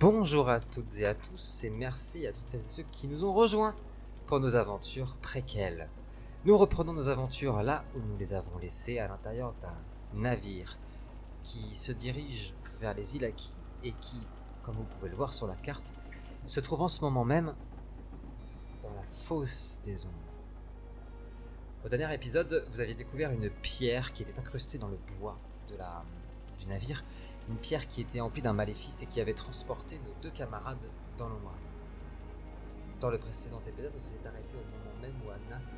Bonjour à toutes et à tous et merci à toutes celles et ceux qui nous ont rejoints pour nos aventures préquelles. Nous reprenons nos aventures là où nous les avons laissées à l'intérieur d'un navire qui se dirige vers les îles Aki et qui, comme vous pouvez le voir sur la carte, se trouve en ce moment même dans la fosse des ombres. Au dernier épisode, vous aviez découvert une pierre qui était incrustée dans le bois du navire, une pierre qui était emplie d'un maléfice et qui avait transporté nos deux camarades dans l'ombre. Dans le précédent épisode, on s'est arrêté au moment même où Anna s'était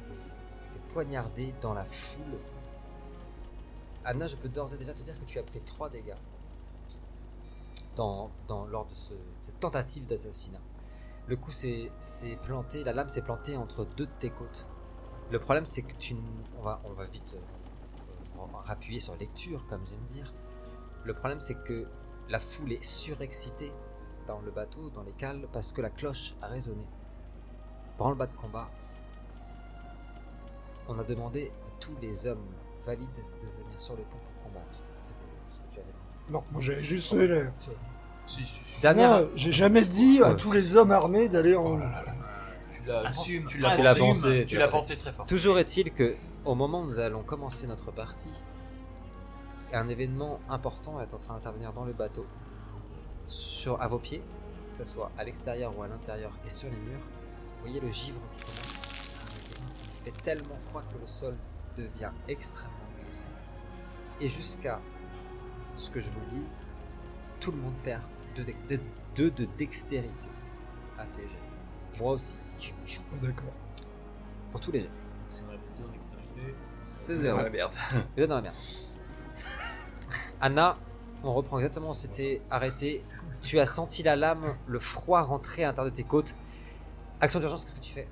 fait poignarder dans la foule. Anna, je peux d'ores et déjà te dire que tu as pris 3 dégâts lors de cette tentative d'assassinat. Le coup s'est planté, la lame s'est plantée entre 2 de tes côtes. Le problème, c'est que on va vite rappuyer sur lecture, comme j'aime dire. Le problème, c'est que la foule est surexcitée dans le bateau, dans les cales, parce que la cloche a résonné. Branle-bas de combat. On a demandé à tous les hommes valides de venir sur le pont pour combattre. C'était ce que tu avais dit. Non, moi j'avais juste l'air. Si. Non, j'ai jamais dit à tous les hommes armés d'aller en... Tu l'as pensé très fort. Toujours est-il que, au moment où nous allons commencer notre partie, un événement important est en train d'intervenir dans le bateau, à vos pieds, que ce soit à l'extérieur ou à l'intérieur et sur les murs. Vous voyez le givre qui commence à arriver. Il fait tellement froid que le sol devient extrêmement glissant. Et jusqu'à ce que je vous le dise, tout le monde perd 2 de dextérité à ces jets. Moi aussi. D'accord. Pour tous les jets. Si on a 2 en dextérité, C'est 0. la merde. Vous êtes dans la merde. Anna, on reprend exactement où on s'était arrêté. Tu as senti la lame, le froid rentrer à l'intérieur de tes côtes. Action d'urgence, qu'est-ce que tu fais?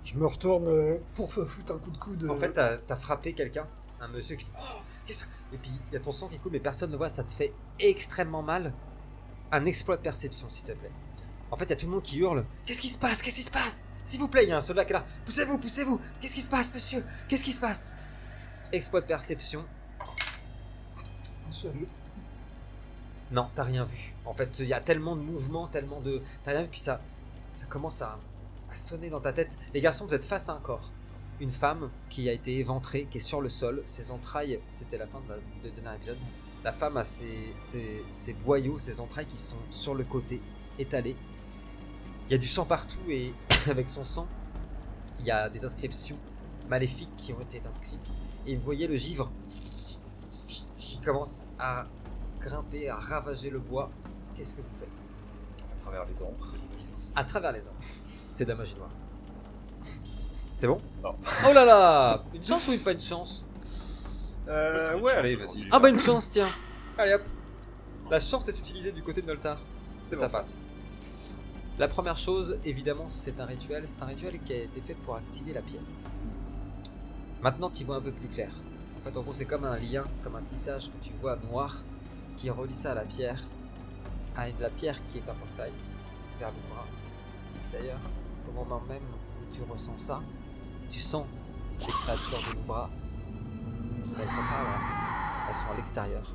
Je me retourne pour foutre un coup de coude. En fait, t'as frappé quelqu'un, un monsieur qui fait oh, qu'est-ce que... Et puis il y a ton sang qui coule, mais personne ne voit, ça te fait extrêmement mal. Un exploit de perception, s'il te plaît. En fait, il y a tout le monde qui hurle. Qu'est-ce qui se passe? Qu'est-ce qui se passe? S'il vous plaît, il y a un soldat qui est là. Poussez-vous, poussez-vous. Qu'est-ce qui se passe, monsieur? Qu'est-ce qui se passe? Exploit de perception. Non, t'as rien vu. En fait, il y a tellement de mouvements, tellement de... T'as rien vu, puis ça commence à sonner dans ta tête. Les garçons, vous êtes face à un corps. Une femme qui a été éventrée, qui est sur le sol. Ses entrailles, c'était la fin de dernier épisode. La femme a ses boyaux, ses entrailles qui sont sur le côté, étalées. Il y a du sang partout et avec son sang, il y a des inscriptions maléfiques qui ont été inscrites. Et vous voyez le givre qui commence à grimper, à ravager le bois. Qu'est-ce que vous faites? À travers les ombres. À travers les ombres. C'est de la magie noire. C'est bon? Non. Oh là là! Une chance ou pas une chance? Ouais, allez, vas-y. Ah bah une chance, tiens. Allez hop. La chance est utilisée du côté de Noltar. C'est Ça bon, passe. La première chose, évidemment, c'est un rituel. C'est un rituel qui a été fait pour activer la pierre. Maintenant, tu vois un peu plus clair. En fait, en gros, c'est comme un lien, comme un tissage que tu vois noir qui relie ça à la pierre qui est un portail vers le bras. D'ailleurs, au moment même où tu ressens ça, tu sens les créatures de l'Umbra. Elles sont pas là, elles sont à l'extérieur.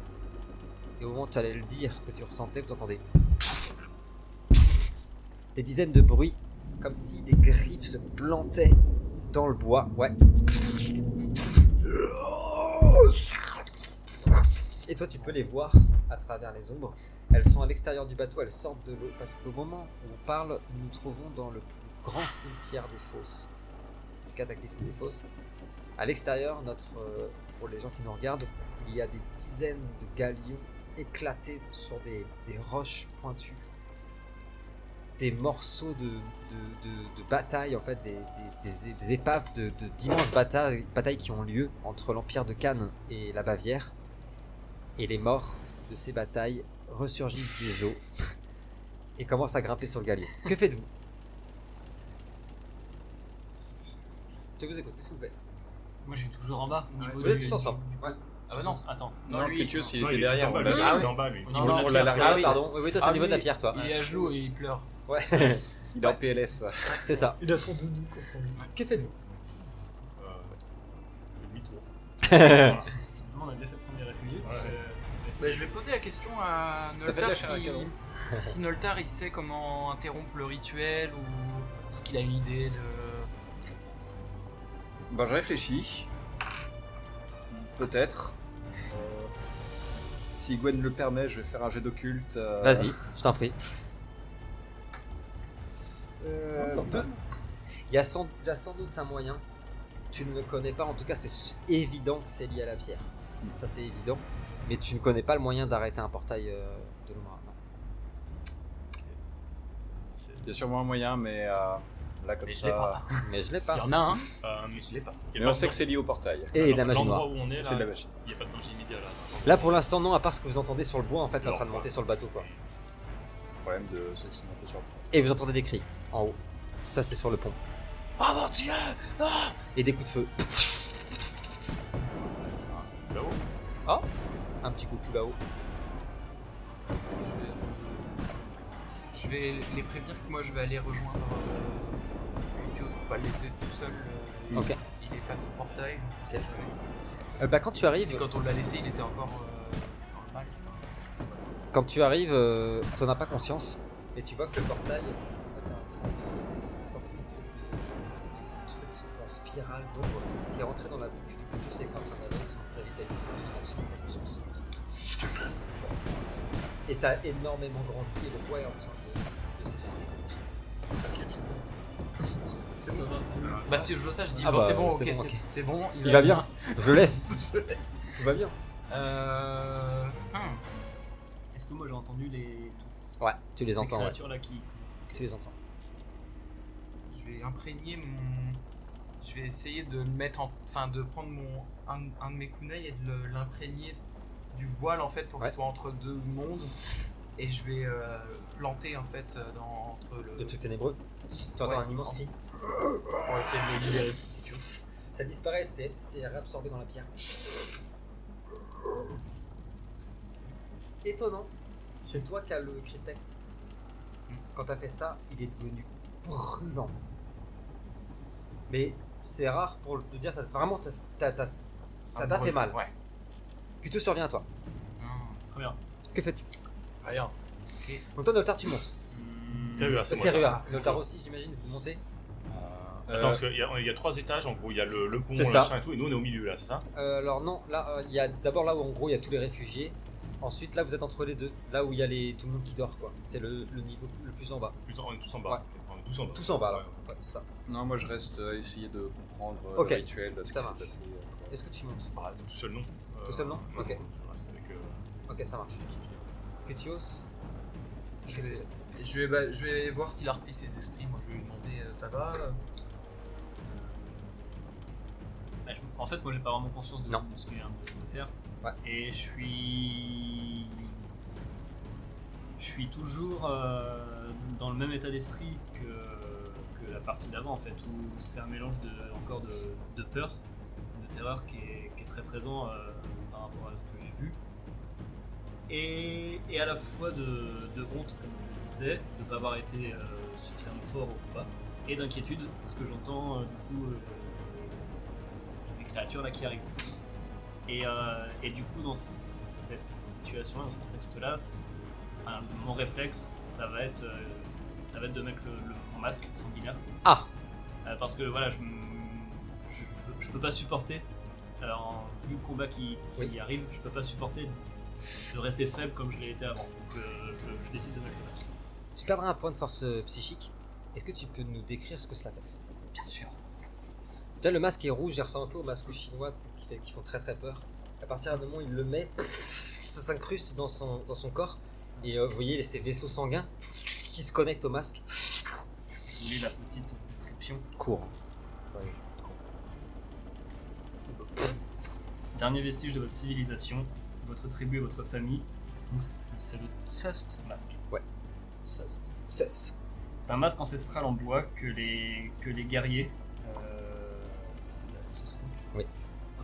Et au moment où tu allais le dire que tu ressentais, vous entendez des dizaines de bruits, comme si des griffes se plantaient dans le bois. Ouais. Et toi, tu peux les voir à travers les ombres. Elles sont à l'extérieur du bateau, elles sortent de l'eau. Parce qu'au moment où on parle, nous nous trouvons dans le plus grand cimetière des fosses, du cataclysme des fosses. À l'extérieur, pour les gens qui nous regardent, il y a des dizaines de galions éclatés sur des roches pointues. Des morceaux de bataille, en fait, des épaves d'immenses batailles qui ont lieu entre l'Empire de Cannes et la Bavière. Et les morts de ces batailles ressurgissent des eaux et commencent à grimper sur le galion. Que faites-vous? Je vous écoute, qu'est-ce que vous faites? Moi je suis toujours en bas. Au niveau Vous êtes tous ensemble. Ouais. Ah bah non, attends. Non, lui, Cutius, il Non, était il derrière. est en bas, on lui. l'a- Il est en bas, lui. Non, on la l'a pierre. largué. Ah oui. pardon, oui, toi t'es au niveau de la pierre, toi. Il est à genoux et il pleure. Ouais, Il est en PLS. c'est ça. Il a son doudou contre lui. Que faites-vous? Demi-tour. Finalement, on a défait de premier réfugié. Ouais. Bah, je vais poser la question à Ça fait de la Noltar chair à canon. si Noltar il sait comment interrompre le rituel ou est-ce qu'il a une idée de. Bah, je réfléchis. Peut-être. Si Gwen le permet, je vais faire un jet d'occulte. Vas-y, je t'en prie. Deux. Il y a sans doute un moyen. Tu ne le connais pas, en tout cas c'est évident que c'est lié à la pierre. Ça c'est évident. Mais tu ne connais pas le moyen d'arrêter un portail de l'Omra. Non. Il y a sûrement un moyen, mais là, comme Mais je ça. l'ai pas. Mais je l'ai Il y pas. en a un. Mais Je l'ai pas. Mais on sait que c'est lié au portail. Et de la magie L'endroit noire. où on est là, C'est de la magie. il n'y a pas de danger immédiat là. Là pour l'instant non, à part ce que vous entendez sur le bois en fait en Alors, train de monter sur le bateau quoi. Problème de ceux qui sont montés sur le pont. Et vous entendez des cris en haut. Ça c'est sur le pont. Oh mon dieu non. Et des coups de feu. Là-haut. Un petit coucou là-haut. Je vais les prévenir que moi je vais aller rejoindre Cutios pour pas le laisser tout seul. Ok. Il est face au portail, donc on sait jamais. Bah quand tu arrives, Et quand on l'a laissé, il était encore dans le mal. t'en as pas conscience. Et tu vois que le portail en fait, est en train de sortir une espèce de truc en spirale d'ombre qui est rentré dans la bouche du Cutios et qui est en train d'avaler sa vitalité. Il n'a absolument pas conscience. Et ça a énormément grandi et le bois est en train de s'effondrer. Ça va. Bah si je ça, je dis Ah bon bah, c'est bon, c'est ok, bon, ok. c'est bon. Il va bien. Je le laisse. Tout va bien. Est-ce que moi j'ai entendu les. Ouais, tu les ces entends. Ouais. créatures là qui. Tu les entends. Je vais imprégner mon. Je vais essayer de mettre enfin de prendre un de mes kunai et de l'imprégner du voile en fait pour Ouais. qu'il soit entre deux mondes et je vais planter en fait entre le. De trucs ténébreux. Tu entends Ouais. un immense cri. Pour essayer de les libérer. Tu vois. Ça disparaît, c'est réabsorbé dans la pierre. Étonnant. C'est toi qui as le cryptexte. Quand t'as fait ça, il est devenu brûlant. Mais c'est rare pour le dire, ça, vraiment, ça t'a fait mal. Ouais. Que te survient à toi. Très bien. Que fais-tu? Rien. Donc toi, Noltar, tu montes. Terua, c'est moi, Terua. Noltar aussi, j'imagine, vous montez. Attends, parce qu'il y a 3 étages, en gros, il y a le pont, C'est le ça. machin et tout, et nous on est au milieu là, c'est ça? Alors non, là, il y a d'abord là où en gros il y a tous les réfugiés. Ensuite, là, vous êtes entre les deux. Là où il y a tout le monde qui dort, quoi. C'est le niveau le plus en bas. On est tous en bas. Ouais. On est tous en bas. Tous en bas, là. Ouais. Ouais, c'est ça. Non, moi je reste essayer de comprendre Ok. le rituel, ce qui Ça s'est marche. passé. Est-ce que tu montes? Bah, tout seul, non. Tout seul, non Non, Ok. je reste avec. Ok, ça marche. Cutios. Je vais voir s'il a repris ses esprits. Moi, je vais lui demander ça va. Bah, en fait, moi j'ai pas vraiment conscience de Non. ce qu'il vient de faire. Ouais. Et je suis toujours dans le même état d'esprit que la partie d'avant en fait, où c'est un mélange encore de peur, de terreur qui est très présent par rapport à ce que j'ai vu. Et à la fois de honte, comme je le disais, de ne pas avoir été suffisamment fort au combat, et d'inquiétude, parce que j'entends du coup les créatures là qui arrivent. Et du coup, dans cette situation-là, dans ce contexte-là, mon réflexe, ça va être de mettre mon masque sanguinaire. Ah. Parce que voilà, je peux pas supporter, vu le combat qui Oui. arrive, je peux pas supporter de rester faible comme je l'ai été avant. Donc je décide de mettre le masque. Tu perdras un point de force psychique. Est-ce que tu peux nous décrire ce que cela fait? Bien sûr. Déjà, le masque est rouge, il ressemble un peu au masque chinois qui font très très peur. À partir d'un moment, il le met, ça s'incruste dans son corps. Et vous voyez ces vaisseaux sanguins qui se connectent au masque. Vous voulez la petite description? Cours. Dernier vestige de votre civilisation, votre tribu et votre famille. Donc c'est le Sust masque. Ouais. Sust. C'est C'est un masque ancestral en bois que les guerriers Oui.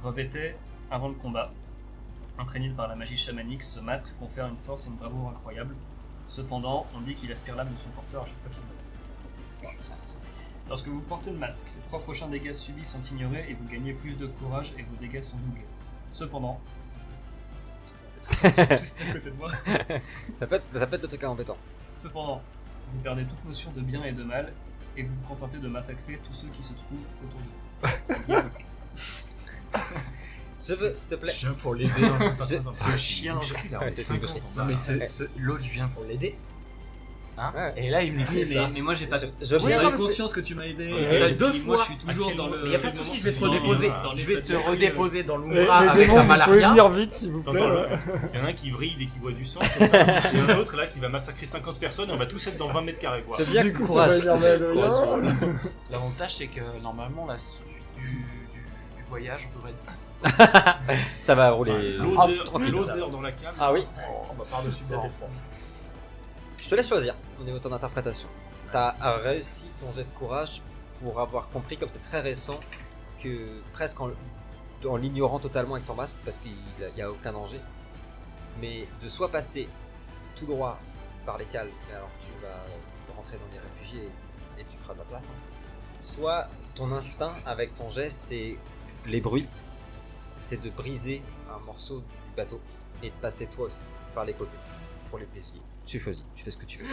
revêtaient avant le combat. Imprégné par la magie chamanique, ce masque confère une force et une bravoure incroyables. Cependant, on dit qu'il aspire l'âme de son porteur à chaque fois qu'il meurt. Lorsque vous portez le masque, les 3 prochains dégâts subis sont ignorés et vous gagnez plus de courage et vos dégâts sont doublés. Cependant, C'était à côté de moi. Ça peut être de trucs embêtant. Cependant, vous perdez toute notion de bien et de mal, et vous vous contentez de massacrer tous ceux qui se trouvent autour de vous. Je veux, s'il te plaît. Je viens pour l'aider. hein. Je- Ce chien, Ouais, c'est une boucherie. Non, mais l'autre, je viens pour l'aider. Hein Ouais. Et là, il me fait ça. Mais moi j'ai pas Je j'ai veux non, pas mais conscience que tu m'as aidé. Ouais, et ça, puis deux moi fois. je suis toujours dans le. Mais y a pas de soucis, je vais te dans redéposer. dans Je vais te l'état d'esprit, redéposer dans Les l'Umbra avec démons, ta vous pouvez malaria. venir vite, s'il vous plaît. Attends, là. il y en a un qui vrille dès qu'il voit du sang, comme ça. Et un autre là qui va massacrer 50 personnes et on va tous être dans 20 mètres carrés. Quoi. Je veux bien Du coup, courage. ça va énerver Courage. Adrien. L'avantage, c'est que normalement, la suite du voyage, on devrait être 10. Ça va rouler. L'odeur, Ah, c'est tranquille. l'odeur dans la cave. Ah oui. Oh, bah par-dessus Ça bord. fait trois. Je te laisse choisir au niveau de ton interprétation. T'as réussi ton jet de courage pour avoir compris, comme c'est très récent, que presque en l'ignorant totalement avec ton masque, parce qu'il n'y a aucun danger, mais de soit passer tout droit par les cales, mais alors tu vas rentrer dans les réfugiés et tu feras de la place, hein. Soit ton instinct avec ton jet, c'est les bruits, c'est de briser un morceau du bateau et de passer toi aussi par les côtés pour les plaisirs. Tu choisis, tu fais ce que tu veux.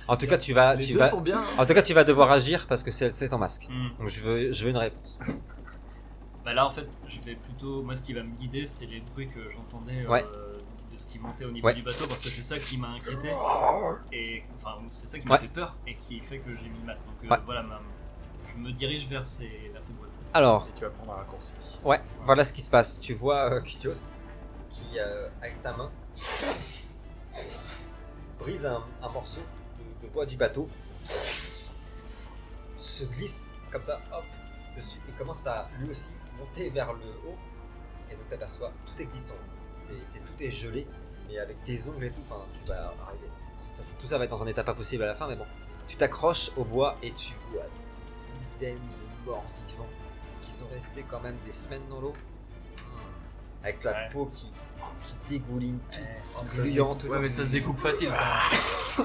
En tout cas, tu vas, Les tu deux vas, sont bien. en tout cas, tu vas devoir agir parce que c'est ton masque. Hmm. Donc je veux une réponse. Bah là en fait, je vais plutôt. Moi ce qui va me guider, c'est les bruits que j'entendais Ouais. de ce qui montait au niveau Ouais. du bateau, parce que c'est ça qui m'a inquiété. Et enfin, c'est ça qui Ouais. m'a fait peur et qui fait que j'ai mis le masque. Donc Ouais. voilà, je me dirige vers ces bruits. Alors, Et tu vas prendre un raccourci. ouais, voilà ce qui se passe. Tu vois Kutios qui, avec sa main, brise un morceau de bois du bateau, se glisse comme ça, hop, dessus, et commence à lui aussi monter vers le haut. Et donc tu aperçois, tout est glissant. Tout est gelé, mais avec tes ongles et tout, enfin, tu vas arriver. Tout ça va être dans un état pas possible à la fin, mais bon. Tu t'accroches au bois et tu vois des dizaines de morts vivants qui sont restés quand même des semaines dans l'eau. Avec la Ouais. peau qui dégouline, toute gluante. Ouais, mais ça se découpe facile, ça.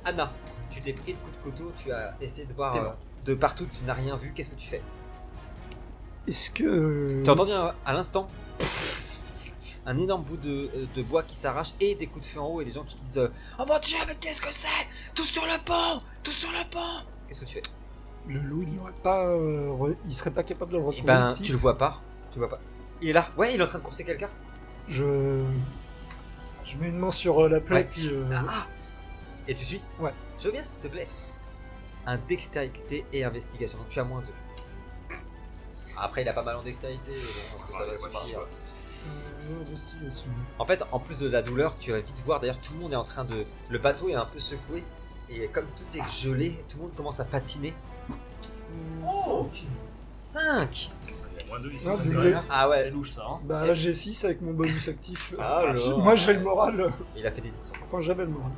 Anna, tu t'es pris le coup de couteau, tu as essayé de voir T'es mort. de partout, tu n'as rien vu, qu'est-ce que tu fais? Est-ce que. Tu as entendu à l'instant un énorme bout de bois qui s'arrache et des coups de feu en haut et des gens qui disent oh mon dieu, mais qu'est-ce que c'est? Tous sur le pont! Tous sur le pont! Qu'est-ce que tu fais? Le loup, il n'aurait pas. Il serait pas capable de le Eh retrouver. ben, le petit. tu le vois pas. Tu le vois pas. Il est là. Ouais, il est en train de courser quelqu'un. Je mets une main sur la plaie, Ouais. puis. Ah. Et tu suis? Ouais. Je veux bien, s'il te plaît. Un dextérité et investigation. Donc tu as moins 2. Après, il a pas mal en dextérité. Bon, est-ce que ça va suffire? Investigation. En fait, en plus de la douleur, tu vas vite voir. D'ailleurs, tout le monde est en train de. Le bateau est un peu secoué. Et comme tout est gelé, tout le monde commence à patiner. Oh 5! Il y a moins de 8. Ah, ça, c'est doublé. vrai. Ah C'est ouais. louche ça. Hein. Bah là j'ai 6 avec mon bonus actif. Alors. Moi j'ai le moral. Il a fait des 10. Enfin j'avais le moral.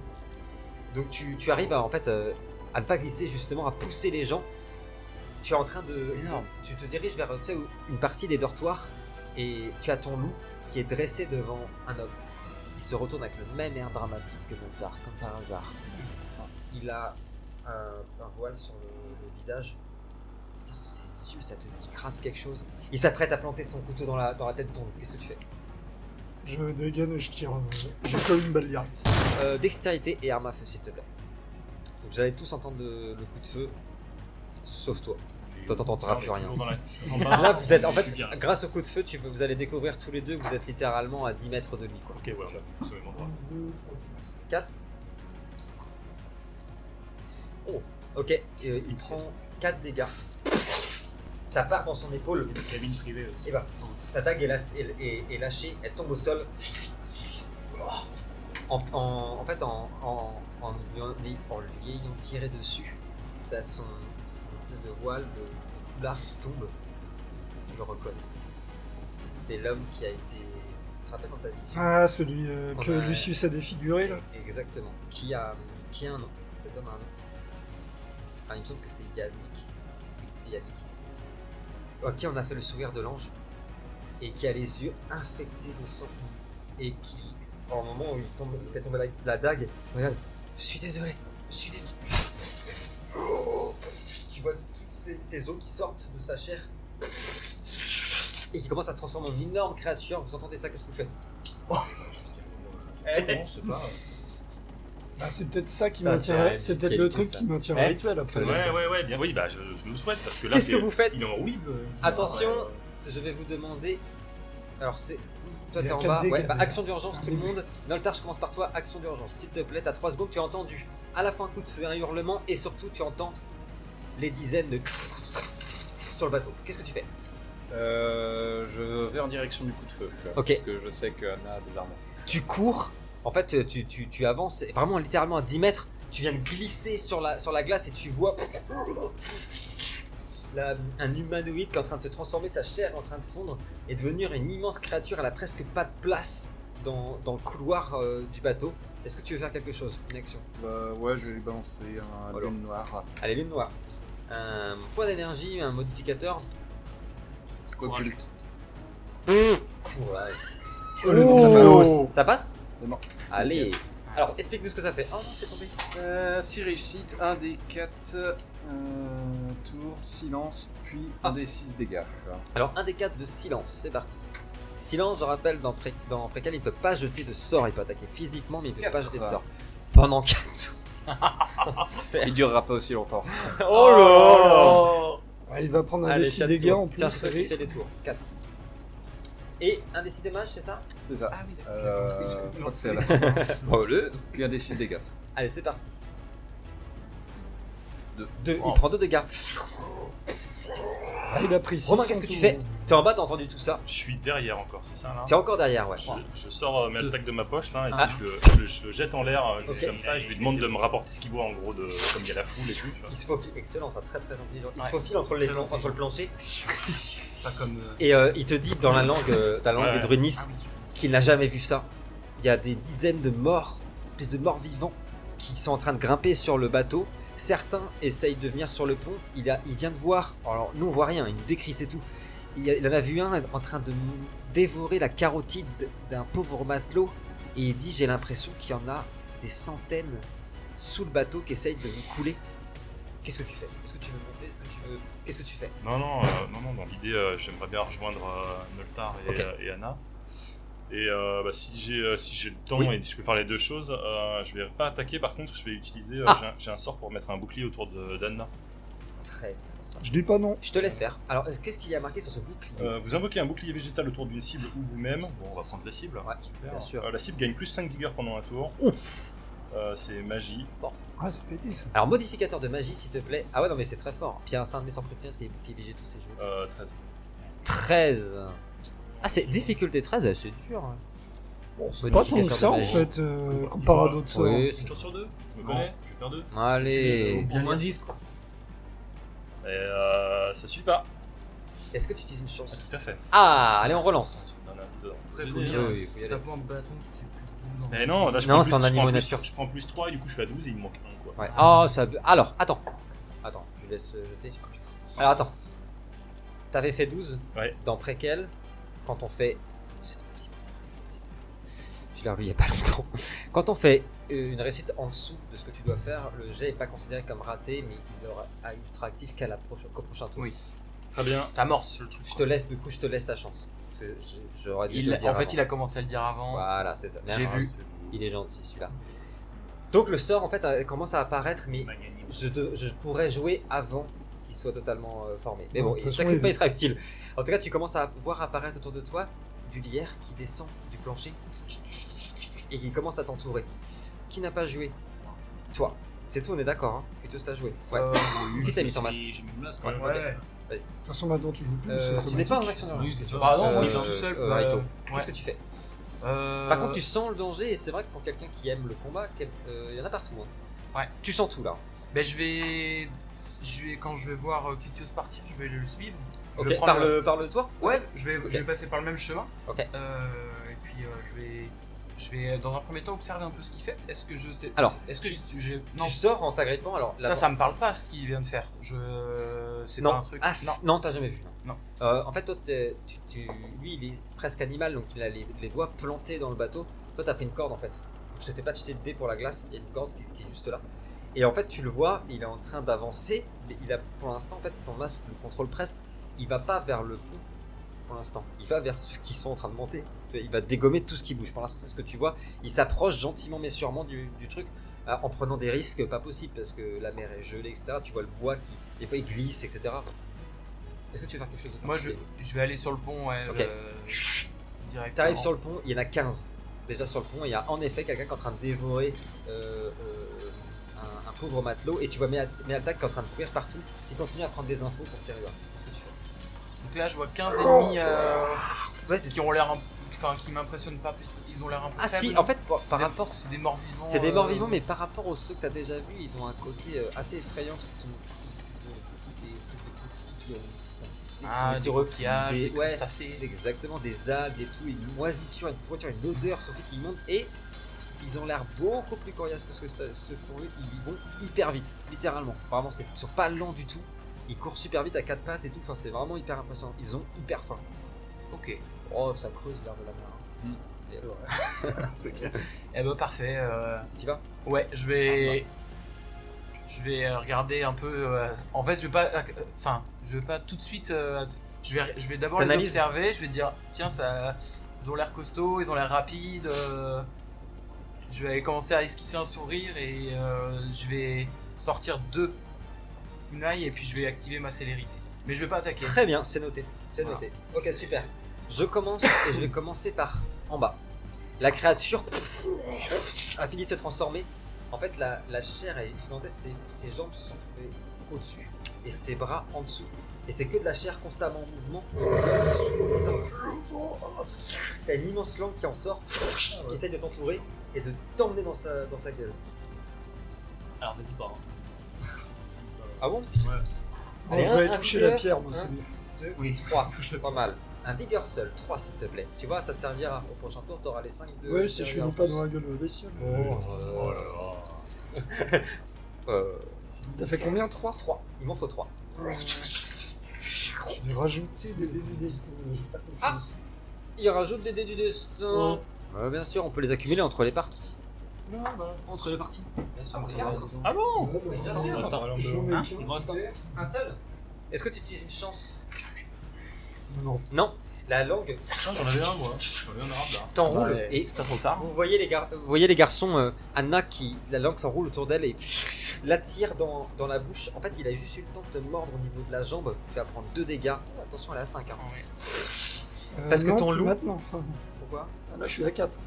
Donc tu arrives à, en fait, à ne pas glisser, justement, à pousser les gens. Tu es en train de... C'est énorme. Tu te diriges vers, tu sais, une partie des dortoirs et tu as ton loup qui est dressé devant un homme. Il se retourne avec le même air dramatique que Montar, comme par hasard. Il a un voile sur le visage. Putain, ses yeux, ça te dit grave quelque chose. Il s'apprête à planter son couteau dans la tête de ton loup. Qu'est-ce que tu fais? Je dégaine et je tire. Je colle une balle direct. Dextérité et arme à feu, s'il te plaît. Donc, vous allez tous entendre le coup de feu, sauf toi. Toi, t'entendras Non, plus mais rien. toujours dans la- En bas, Là, vous êtes, en je suis fait, direct. grâce au coup de feu, vous allez découvrir tous les deux que vous êtes littéralement à 10 mètres de lui, quoi. Ok, voilà, c'est au même endroit. 4. Oh, ok, il prend 4 dégâts. Ça part dans son épaule, Cabine privée aussi. et bah, sa dague est lâchée, elle tombe au sol. En fait, en lui ayant tiré dessus, ça son espèce de voile, de foulard qui tombe. Tu le reconnais. C'est l'homme qui a été. Tu te rappelles dans ta vision? Ah celui que On a- Lucius a défiguré là. Exactement. Qui a un nom. Cet homme a un nom. Ah, il me semble que c'est Yannick. C'est Yannick. Qui en a fait le sourire de l'ange. Et qui a les yeux infectés de sang. Et qui, au moment où il fait tomber la dague, regarde, je suis désolé. Tu vois toutes ces os qui sortent de sa chair. Et qui commence à se transformer en une énorme créature. Vous entendez ça? Qu'est-ce que vous faites? C'est bon, c'est pas. Ah, c'est peut-être ça qui Ça, maintient. c'est C'est peut-être le qualité, truc ça. qui maintient Ouais. le rituel après. Ouais, bien oui, bah je me le souhaite parce que là, Qu'est-ce que vous faites? Il est horrible. Attention, je vais vous demander. Alors, c'est. Toi, Il y t'es a en quatre bas. dégâts, Ouais, bah, déjà. action d'urgence, tout le monde. Noltar, je commence par toi. Action d'urgence. S'il te plaît, t'as 3 secondes. Tu as entendu à la fois un coup de feu, un hurlement, et surtout, tu entends les dizaines de. sur le bateau. Qu'est-ce que tu fais? Je vais en direction du coup de feu. Ok. Parce que je sais qu'Anna a des armes. Tu cours. En fait, tu avances vraiment littéralement à 10 mètres. Tu viens de glisser sur la glace et tu vois un humanoïde qui est en train de se transformer, sa chair est en train de fondre et devenir une immense créature. Elle a presque pas de place dans le couloir du bateau. Est-ce que tu veux faire quelque chose? Une action? Ouais, je vais lui balancer un Alors. lune noire. Allez, lune noire. Un point d'énergie, un modificateur. Occulte. Oh. Ça passe? C'est bon. Allez. Alors, explique-nous ce que ça fait. Oh non, c'est tombé. 6 réussites, 1 des 4 tours, silence, puis 1 des 6 dégâts. Alors, un des 4 de silence, c'est parti. Silence, je rappelle, dans Précal, il ne peut pas jeter de sort. Il peut attaquer physiquement, mais il ne peut pas Quatre. jeter de sort. Pendant 4 tours. Il durera pas aussi longtemps. Oh Ouais, il va prendre un Allez, des 6 4 dégâts tours. en plus. Tiens, c'est toi qui allez. fais les tours. 4. Et un des 6 dommages, c'est ça? C'est ça. Ah oui, d'accord. Je crois que c'est à la fin. Bon, le. Puis 1 des 6 dégâts. Allez, c'est parti. 2. 2. Il prend 2 dégâts. Ah, il a pris 6. Romain, qu'est-ce que tu fais? T'es en bas, t'as entendu tout ça. Je suis derrière encore, c'est ça là. T'es encore derrière, ouais. Je sors mes attaques de ma poche là et Ah. puis je le jette en l'air juste Ok. comme ça et je lui demande de me rapporter ce qu'il voit en gros de comme il y a la foule et tout. tu vois. Il se faufile, excellent, ça, très très intelligent. Il se Ouais. faufile entre le plancher Pas comme. et il te dit dans la langue Ouais. des Drunis Ah oui, qu'il n'a jamais vu ça. Il y a des dizaines de morts, espèces de morts vivants, qui sont en train de grimper sur le bateau. Certains essayent de venir sur le pont. Il vient de voir. Alors nous on voit rien, il nous décrit c'est tout. Il en a vu un en train de dévorer la carotide d'un pauvre matelot et il dit j'ai l'impression qu'il y en a des centaines sous le bateau qui essayent de vous couler. Qu'est-ce que tu fais? Est-ce que tu veux monter? Qu'est-ce que tu fais? Non, dans l'idée, j'aimerais bien rejoindre Noltar et, Ok. et Anna. Et si j'ai le temps Oui. et si je peux faire les deux choses, je vais pas attaquer. Par contre, je vais utiliser. J'ai un sort pour mettre un bouclier autour d'Anna. Très bien ça. Je dis pas non. Je te laisse faire. Alors qu'est-ce qu'il y a marqué sur ce bouclier? Vous invoquez un bouclier végétal autour d'une cible ou vous-même. Bon, on va prendre la cible. Ouais, Super. bien sûr. La cible gagne plus 5 vigueur pendant un tour. C'est magie. Ah, c'est pété ça. Alors modificateur de magie s'il te plaît. Ah ouais non mais c'est très fort. Puis c'est un de mes sorts préférés parce qu'il est bouclier végé tous ces jeux. 13. 13. Ah c'est difficulté 13, c'est dur. hein. Bon, c'est pas tant que ça en fait, comparé à d'autres sorts. Oui, Une chance sur deux. Je me connais. Je vais faire 2. allez. Au moins 10 quoi. Et ça suffit pas. Est-ce que tu utilises une chance? Tout à fait. Ah, allez on relance. Non, Après, faut Oui, lire. oui, faut y aller. T'as pas un bâton qui te fait plus 12 ans. Mais non, là je Non, prends c'est plus, un je animal prends plus- nature. Je prends plus 3 et du coup je suis à 12 et il me manque 1 quoi. Ouais. Ah ça. Alors attends, je laisse jeter. Alors attends. T'avais fait 12 Ouais. dans Préquel quand on fait. Je l'ai relu il y a pas longtemps. Quand on fait une réussite en dessous de ce que tu dois faire, le jet est pas considéré comme raté, mais il sera actif qu'au prochain tour. Oui. Très bien. T'amorces le truc. Je te laisse, du coup, je te laisse ta chance. Parce que j'aurais dû te le dire En fait, avant. il a commencé à le dire avant. Voilà, c'est ça. J'ai Merci. vu. Il est gentil celui-là. Donc le sort en fait commence à apparaître, mais je pourrais jouer avant qu'il soit totalement formé. Mais Non, bon, de toute façon, t'inquiète pas, il- il sera utile. En tout cas, tu commences à voir apparaître autour de toi du lierre qui descend du plancher et qui commence à t'entourer. Qui n'a pas joué? Toi. C'est toi, on est d'accord, hein, que tous t'as joué. Ouais. Si t'as mis ton masque. J'ai mis mon masque. Ouais. Ouais. De toute façon, maintenant tu joues plus. c'est Tu n'es pas en automatique. action d'urgence. Oui, c'est ça. Bah non, moi je suis Euh, tout seul. Raito. Ouais. Qu'est-ce que tu fais? Euh, Par contre, tu sens le danger et c'est vrai que pour quelqu'un qui aime le combat, il y en a partout. Hein. Ouais. Tu sens tout là. Ben quand je vais voir Kitios partir, je vais le suivre. Je Ok, vais prendre par le toit. Ouais, je vais passer par le même chemin. Ok. Et puis je vais dans un premier temps observer un peu ce qu'il fait. Est-ce que je sais Alors, est-ce que non, Tu sors en t'agrippant. Alors ça me parle pas ce qu'il vient de faire. C'est non. pas un truc. Ah, non. non, t'as jamais vu. Non. En fait, toi, lui, il est presque animal, donc il a les doigts plantés dans le bateau. Toi, t'as pris une corde en fait. Je te fais pas jeter de dés pour la glace. Il y a une corde qui est juste là. Et en fait, tu le vois, il est en train d'avancer. Mais il a, pour l'instant, en fait, son masque le contrôle presque. Il va pas vers le pont. pour l'instant. Il va vers ceux qui sont en train de monter. Il va dégommer tout ce qui bouge. Pour l'instant, c'est ce que tu vois. Il s'approche gentiment mais sûrement du truc en prenant des risques pas possibles parce que la mer est gelée, etc. Tu vois le bois qui, des fois, il glisse, etc. Est-ce que tu veux faire quelque chose de Moi, particulier? je vais aller sur le pont, ouais. Ok. Directement. T'arrives sur le pont, il y en a 15. Déjà sur le pont, il y a en effet quelqu'un qui est en train de dévorer un pauvre matelot. Et tu vois Mealtak qui est en train de courir partout. Il continue à prendre des infos pour Terua. Qu'est-ce que tu fais? Donc là, je vois 15 ennemis Ouais, qui ont l'air. Enfin, qui m'impressionnent pas, puisqu'ils ont l'air un peu. Ah si, faibles. en fait, par C'est des- rapport. parce que c'est des morts vivants. C'est des morts vivants, mais par rapport aux ceux que tu as déjà vus, ils ont un côté assez effrayant parce qu'ils ont des espèces de coquilles qui ont. Ah, des sur eux. coquillages, des ouais, crustacés. exactement, des algues et tout, une moisissure, une pourriture, une odeur surtout qui monte. Et ils ont l'air beaucoup plus coriaces que ceux qui ont vu. Ils vont hyper vite, littéralement. Vraiment, ils sont pas lents du tout. Ils courent super vite à quatre pattes et tout. Enfin, c'est vraiment hyper impressionnant. Ils ont hyper faim. Ok. Oh, ça creuse l'air de la mer. C'est clair. Eh ben, parfait. Tu vas? Ouais, je vais regarder un peu. En fait, je vais pas tout de suite. Je vais d'abord les T'analyses? observer. Je vais te dire, tiens, ils ont l'air costauds, ils ont l'air rapides. Je vais commencer à esquisser un sourire et je vais sortir 2 kunai et puis je vais activer ma célérité. Mais je vais pas attaquer. Très bien, c'est noté. C'est Voilà. noté. Ok, super. Je commence et je vais commencer par en bas. La créature a fini de se transformer. En fait, la chair est gigantesque. Ses jambes se sont trouvées au-dessus et ses bras en dessous. Et c'est que de la chair constamment en mouvement. Comme ça. T'as une immense langue qui en sort, qui essaye de t'entourer et de t'emmener dans sa gueule. Alors vas-y, pars. Ah bon? Ouais. On Allez, va un toucher la vigueur. pierre, moi, Un, c'est bien. 2, Oui. 3. Pas mal. Un vigueur seul, 3 s'il te plaît. Tu vois, ça te servira. Au prochain tour, t'auras les 5 de. Ouais, si je finis pas dans la gueule de la bestiole. Oh là là. T'as fait combien? 3? 3. Il m'en faut 3. Je vais rajouter des dés du destin. J'ai pas confiance. Il rajoute des dés du destin. Ouais, bien sûr, on peut les accumuler entre les parties. Non, bah. Entre les parties. Bien sûr, Ah, regarde. Ah bon? Bien Il sûr. me reste un. J'en ai Hein qu'un. Il me reste un. Un seul. Est-ce que tu utilises une chance? Non. Non. La langue Ah, j'en avais un moi. J'en avais un arabe là. t'enroule Ouais, et c'est pas trop tard. vous voyez les garçons, Anna qui la langue s'enroule autour d'elle et l'attire dans la bouche. En fait, il a juste eu le temps de te mordre au niveau de la jambe. Tu vas prendre 2 dégâts. Oh, attention, elle est à 5. Hein. Ouais. Parce que non, ton plus loup- Maintenant. Pourquoi? Ah, là, je suis à 4.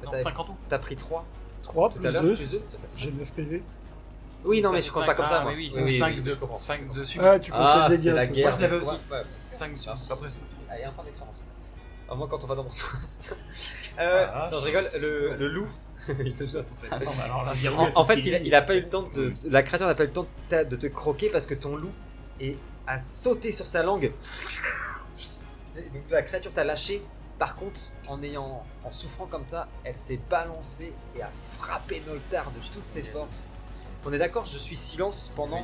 Non, T'as- 50 ans. T'as pris 3 3 tout à plus l'heure. 2. Plus 2. Ça fait J'ai 9 PV. Oui, non, Ça mais fait je compte cinq. pas comme ça. Ah, moi. oui, Oui, 5 oui, de je comprends. 5 dessus. Ah, tu comptes Ah, les dégâts. c'est la toi. guerre. Moi, je l'avais aussi. Ouais. 5 dessus. Merci. Après, Allez, un point d'expérience. À moins quand on va dans mon sens. vache. Non, je rigole. Le loup. Il te jette. attends, mais alors là, En fait, il a pas eu le temps de. La créature n'a pas eu le temps de te croquer parce que ton loup a sauté sur sa langue. Donc la créature t'a lâché. Par contre, en souffrant comme ça, elle s'est balancée et a frappé Noltar de toutes ses forces. On est d'accord, je suis silence pendant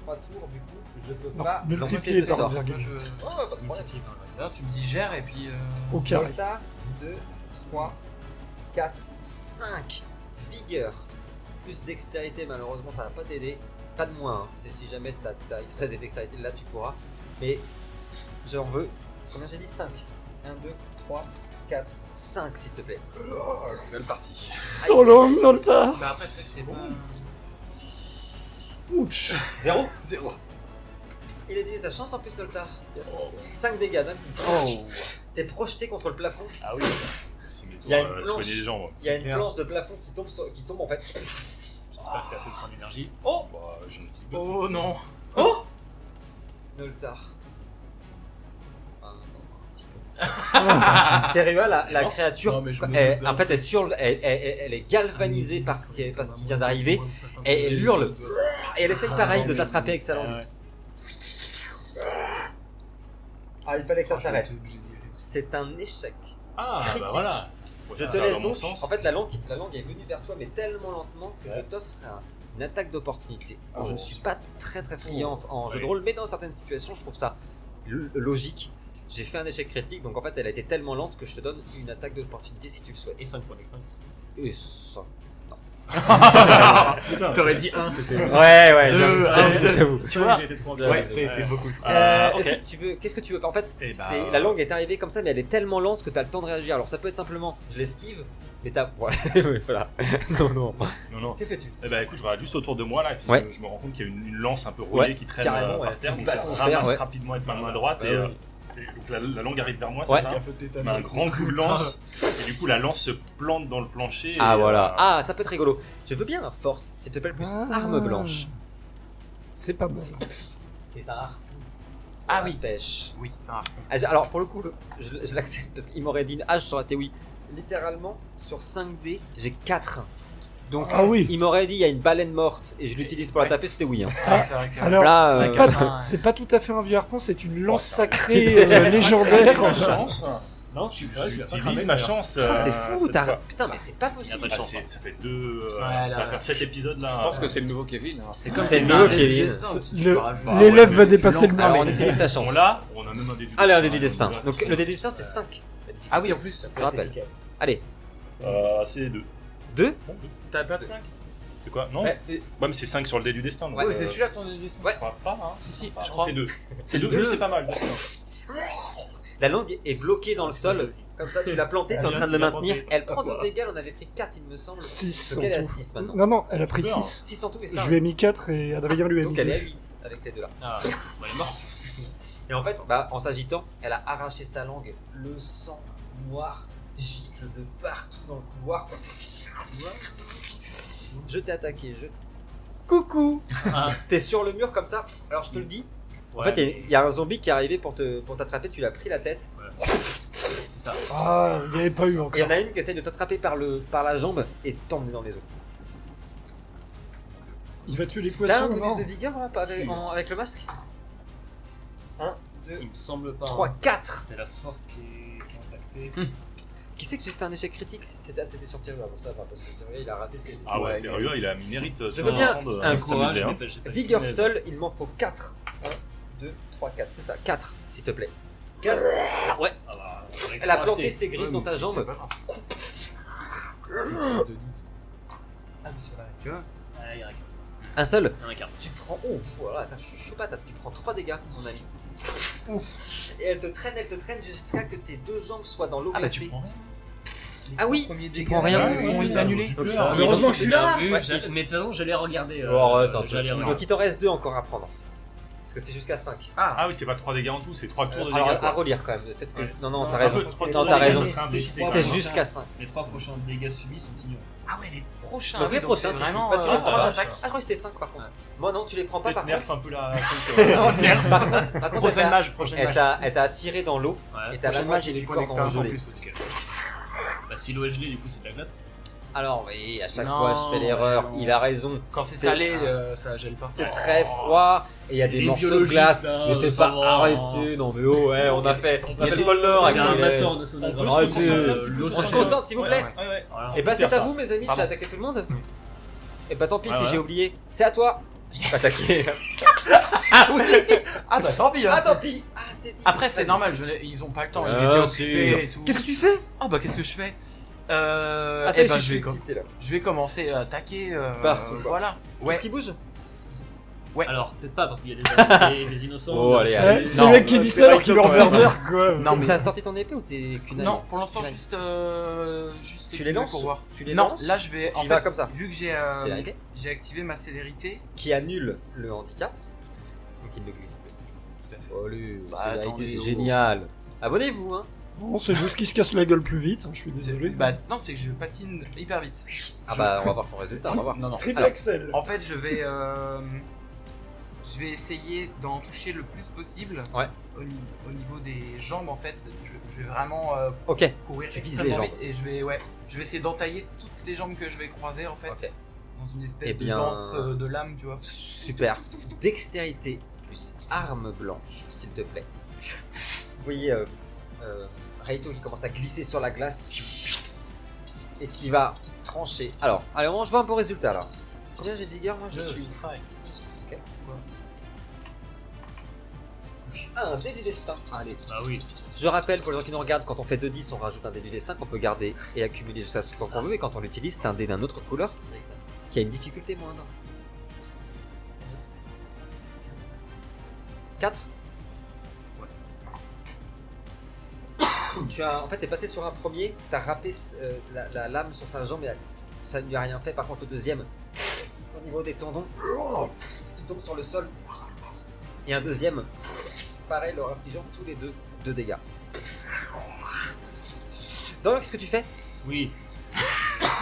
3 tours. Du coup, je peux Non, pas lancer multiplié de par sort. 1,8. moi, je... Oh, pas de problème. Là, tu me digères et puis. Au carré. Noltar, 2, 3, 4, 5. Vigueur. Plus dextérité, malheureusement, ça va pas t'aider. Pas de moins. Hein. C'est si jamais il te reste des dextérités, là tu pourras. Mais j'en veux. Combien j'ai dit? 5. 1, 2, 3, 4, 5 s'il te plaît. Belle partie. So long, Noltar. Bah, après, c'est bon. Ouch. 0. 0. Il a utilisé sa chance en plus, Noltar. 5 dégâts d'un coup. Oh. T'es projeté contre le plafond. Ah oui. C'est mes Il y a tours, une soigner planche. les gens moi. Il y a une Merde. planche de plafond qui tombe en fait. J'espère que t'as assez de points d'énergie. Oh Bah, j'ai une petite Oh non. Noltar. Ah, non, un petit peu. Terua, la créature, Non, mais je me elle- doute en fait, elle est galvanisée par ce qui vient d'arriver. Et elle hurle. Et elle essaye pareil de t'attraper avec sa langue. Ouais. Ah, il fallait que ça s'arrête. J'étais obligé d'y aller. C'est un échec. Ah, bah Critique. voilà. Je te laisse donc. En fait, la langue est venue vers toi, mais tellement lentement que je t'offre une attaque d'opportunité. Alors, je ne suis pas très friand en jeu de rôle, mais dans certaines situations, je trouve ça logique. J'ai fait un échec critique, donc en fait, elle a été tellement lente que je te donne une attaque d'opportunité si tu le souhaites. Et 5 points d'expérience. Et ça. lance. T'aurais dit 1, c'était. Ouais, Deux, j'avoue. Tu vois J'ai été trop Ouais, ambitieux. t'as été beaucoup trop. Ok. Qu'est-ce que tu veux? En fait, Eh bah, la langue est arrivée comme ça, mais elle est tellement lente que t'as le temps de réagir. Alors ça peut être simplement, je l'esquive, mais t'as. Ouais, voilà. Non. Non. Que fais-tu? Eh bah écoute, je regarde juste autour de moi là, et puis Ouais. je me rends compte qu'il y a une lance un peu roulée Ouais, qui traîne carrément, ouais. par terre, donc Bah, elle se on ramasse fait, ouais. rapidement avec ma main droite Bah et, oui. et donc la langue arrive vers moi, Ouais. c'est ça? Un peu de Je mets un grand coup de lance et du coup la lance se plante dans le plancher. Ah et, voilà. Ah, ça peut être rigolo. Je veux bien un force, s'il te plaît, plus Ah. arme blanche. C'est pas mal. C'est un harpon. Ah La oui. Pêche. Oui, c'est un harpon. Alors pour le coup, je l'accepte parce qu'il m'aurait dit une hache, ça aurait été oui. Littéralement, sur 5D, j'ai 4. Donc Ah oui. il m'aurait dit il y a une baleine morte et je l'utilise pour la Ouais. taper, c'était oui. Hein. Ah, c'est vrai que. Alors, Là, c'est pas- c'est pas tout à fait un vieux harpon, c'est une lance ça- sacrée ma légendaire. chance. Non, je suis sérieux, je l'ai pas cramé, J'utilise ma d'ailleurs. chance. Ah, c'est fou, cette t'as. fois. Putain, mais c'est pas possible. Il y a pas de chance. Ça fait deux. là, Ça va là. faire 7 épisodes là. Je pense que c'est le nouveau Kevin. hein. C'est comme C'est si le t'avais nouveau un Kevin. destin, si tu peux rajouter. L'élève ouais, va mais dépasser le tu Alors mur. on utilise sa chance. On l'a, on a même un dé du Allez, un dé destin, du destin. donc, Donc le dé du destin c'est 5. Ah oui, en plus. Je rappelle. Allez, C'est 2. 2. T'avais pas de 5 C'est quoi? Non? Ouais, c'est. Ouais, mais c'est 5 sur le dé du destin. donc, Ouais, mais c'est celui-là ton destin. Ouais. Je crois pas, hein. Si, Ah, je crois. C'est 2. C'est C'est le 2, deux. c'est pas mal. La langue est bloquée dans le sol. Comme ça, tu l'as plantée, t'es en train de le Il a maintenir. planté. Elle prend 2 dégâts, on avait pris 4, il me semble. 6 Donc en elle est à tout. 6 maintenant. Non, elle a pris Peur. 6. 6 en tout et ça. Je lui ai mis 4 et Adrien lui a mis Donc elle est à 2. 8 avec les deux là. Ah, bah, elle est morte. Et en fait, bah, en s'agitant, elle a arraché sa langue. Le sang noir gicle de partout dans le couloir. Je t'ai attaqué, Coucou. Ah, T'es sur le mur comme ça. Alors je te le dis. En ouais, fait, il y a un zombie qui est arrivé pour t'attraper. Tu l'as pris la tête. c'est ça. Ah, il n'y avait pas eu Et il y encore. en a une qui essaye de t'attraper par la jambe et t'emmener dans les eaux. Il va tuer les T'as un poissons, bonus non de vigueur là, pas avec le masque 1, 2, Il me semble pas. 3, hein. 4. C'est la force qui est impactée. Qui c'est que j'ai fait un échec critique? C'était sur Thérua, bon ça va, parce que Thérua il a raté ses... Ah ouais, Ouais, Thérua, il a mis mérite. Je veux bien un courage. Courage, Vigueur seul, il m'en faut 4. 1, 2, 3, 4, c'est ça, 4 s'il te plaît. 4. Ouais, Ah bah, elle a planté ses griffes dans ta jambe. Ah, monsieur Valet. Tu vois Ah, il y en a qu'un. Un seul. Il y en a qu'un. Tu prends. Oh, voilà, je sais pas, tu prends 3 dégâts, mon ami. Et elle te traîne jusqu'à que tes 2 jambes soient dans l'eau Ah bah glacée. tu prends rien. Ah oui, Premier tu dégât, prends rien. ils sont annulés. Donc, Mais heureusement que je suis là. Bien vu, Ouais. Mais de toute façon, j'allais regarder. Oh, attends, j'allais donc regarder. il t'en reste 2 encore à prendre. Parce que c'est jusqu'à 5. Ah oui, c'est pas 3 dégâts en tout, c'est 3 tours de dégâts. Alors à quoi. relire quand même, peut-être que. Ouais. Non, C'est t'as un raison. peu- trois Non, tours de t'as dégâts, raison. ça serait un peu cheaté, C'est quand même. jusqu'à 5. Les 3 prochains dégâts subis sont ignorés. Ah ouais, les prochains. Donc les oui, prochains, c'est c'est vraiment. pas tu les prends la pas. vache. attaque. Ah, je crois que c'était 5 par contre. Moi non, tu les prends pas Peut-être par nerf contre. un peu la. Par contre, Prochaine mage, prochaine elle mage. t'a attiré dans l'eau Ouais. et t'as la Prochaine mage, moitié j'ai des du points corps d'expérience en engelé. plus aussi. Bah, si l'eau est gelée, du coup, c'est de la glace. Alors oui, à chaque Non, fois je fais l'erreur, non. il a raison. Quand c'est C'est- salé, ça gèle pas. C'est très froid et il y a des Les morceaux de biologistes, glace. hein, Mais c'est ça pas va. arrêtez, non mais oh ouais, on a fait peut le se- pôle Nord C'est avec un les- master en On océanographie. peut se Arrêtez. concentrer un petit peu On sur se ça. concentre s'il vous plaît. Ouais, ouais. Voilà. Et bah c'est à faire vous mes amis, j'ai Pardon. attaqué tout le monde. Et bah tant pis Ouais, si ouais. j'ai oublié. C'est à toi. Je t'ai attaqué. Ah bah tant pis. Ah Hein. tant pis. Ah c'est dit. Après c'est Vas-y. normal, ils ont pas le temps, ils Ah, étaient si. occupés et tout. Qu'est-ce que tu fais? Ah bah qu'est-ce que je fais Ah ça Eh y est, ben je suis je excité là. vais commencer à attaquer. Partout, quoi. Voilà. Ouais. Qu'est-ce qui bouge? Ouais. Peut-être pas, parce qu'il y a des innocents. Oh, allez, Eh, allez. c'est Non, le mec qui dit ça alors qu'il est en quand même. berserk quoi. Non mais T'as sorti ton épée ou t'es kunai? non, pour l'instant Kunai. juste Tu les lances pour voir. Tu les Non, lances là je vais Tu en y vas fait comme ça. vu que Célérité. j'ai activé ma célérité. Qui annule le handicap. Donc il ne glisse plus. Tout à fait. Oh lui, Bah, célérité attendez, c'est oh. génial. Abonnez-vous hein. Non, c'est juste qu'il se casse la gueule plus vite, hein, je suis désolé. Bah non, c'est que je patine hyper vite. Ah bah on va voir ton résultat, on va voir. Non non. Triple Alors. Axel. En fait, je vais essayer d'en toucher le plus possible. Ouais. Au niveau des jambes, en fait, je vais vraiment Ok. courir Tu vises extrêmement les jambes. vite et je vais essayer d'entailler toutes les jambes que je vais croiser, en fait, Ok. dans une espèce Eh bien, de danse de lame, tu vois. Super. Dextérité plus arme blanche, s'il te plaît. Vous voyez Raito qui commence à glisser sur la glace et qui va trancher. Alors, allez, je vois un peu le résultat là. Combien j'ai de vigueur moi? Je suis. Ok. Un dé du destin. Allez. Bah oui. Je rappelle pour les gens qui nous regardent, quand on fait 2-10, on rajoute un dé du destin qu'on peut garder et accumuler jusqu'à ce temps qu'on veut. Et quand on l'utilise, c'est un dé d'une autre couleur qui a une difficulté moindre. 4. En fait, t'es passé sur un premier, t'as râpé la lame sur sa jambe et ça ne lui a rien fait. Par contre, le deuxième, au niveau des tendons, il tombe sur le sol. Et un deuxième, pareil, leur infligeant tous les deux 2 dégâts. Donc, qu'est-ce que tu fais? Oui.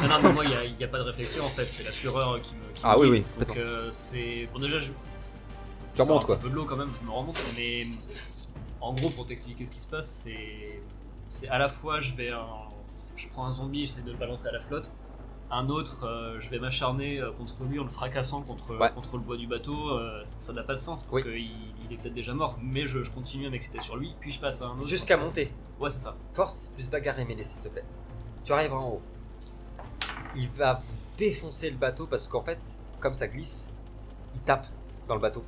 Non, mais moi, il n'y a pas de réflexion en fait, c'est la fureur qui me oui, guide. oui, Donc, c'est. Bon, déjà, je. Tu remontes quoi. Un petit peu de l'eau quand même, je me rends compte, mais. En gros, pour t'expliquer ce qui se passe, c'est à la fois, je prends un zombie, j'essaie de le balancer à la flotte. Un autre, je vais m'acharner contre lui en le fracassant contre le bois du bateau. Ça n'a pas de sens parce qu'il est peut-être déjà mort, mais je continue à m'exciter sur lui, puis je passe à un autre. Jusqu'à monter. Ouais, c'est ça. Force plus bagarre et mêlée, s'il te plaît. Tu arriveras en haut. Il va défoncer le bateau parce qu'en fait, comme ça glisse, il tape dans le bateau.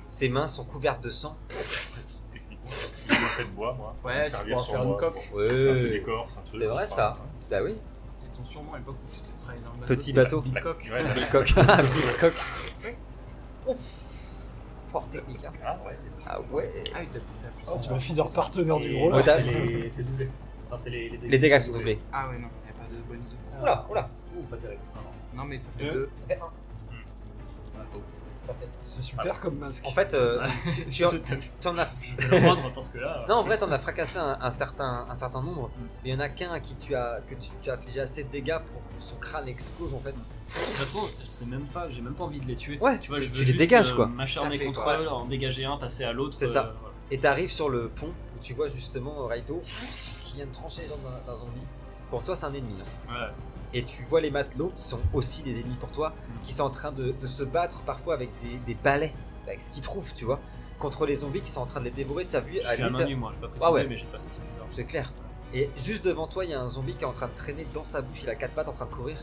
Ses mains sont couvertes de sang. Techniquement, je m'en fais de bois, moi. Ouais, tu Servir pourras sur faire une bois coque. pour faire des décors, c'est un truc. C'est vrai ça. Bah oui. C'était ton surnom à l'époque où tu étais travaillé dans le bateau. Petit bateau. Big Cock. Ouais, là. Big coq. Big coq. Fort technique hein. Ah ouais. Ah ouais. Ah oui, t'as plus. Oh, tu vas finir partenaire du gros Ouais, là. t'as- C'est doublé. Enfin, c'est les Les dégâts sont doublés. Ah ouais, non, il n'y a pas de bonus de. Oula, oula. Ouh, pas terrible. Non, Non, mais ça fait 2. 2. Ça fait 1. pas ouf. Ça fait. C'est super comme masque. En fait, tu en as. Je vais le rendre parce que là. Non, en vrai, t'en as fracassé un certain nombre. Mais il y en a qu'un à qui tu as affligé assez de dégâts pour que son crâne explose en fait. De toute façon, j'ai même pas envie de les tuer. Ouais, tu vois, je veux tu les juste dégages, quoi. m'acharner Taper, contre quoi. eux, en dégager un, passer à l'autre. C'est ça. voilà. Et t'arrives sur le pont où tu vois justement Raito qui vient de trancher les jambes d'un zombie. Pour toi, c'est un ennemi. Hein. Ouais. Et tu vois les matelots qui sont aussi des ennemis pour toi, qui sont en train de se battre parfois avec des balais, avec ce qu'ils trouvent, tu vois, contre les zombies qui sont en train de les dévorer. T'as vu Je suis à main nue, moi, j'ai pas précisé, Ah ouais. mais j'ai pas senti ça. C'est clair. Et juste devant toi, il y a un zombie qui est en train de traîner dans sa bouche, il a 4 pattes en train de courir.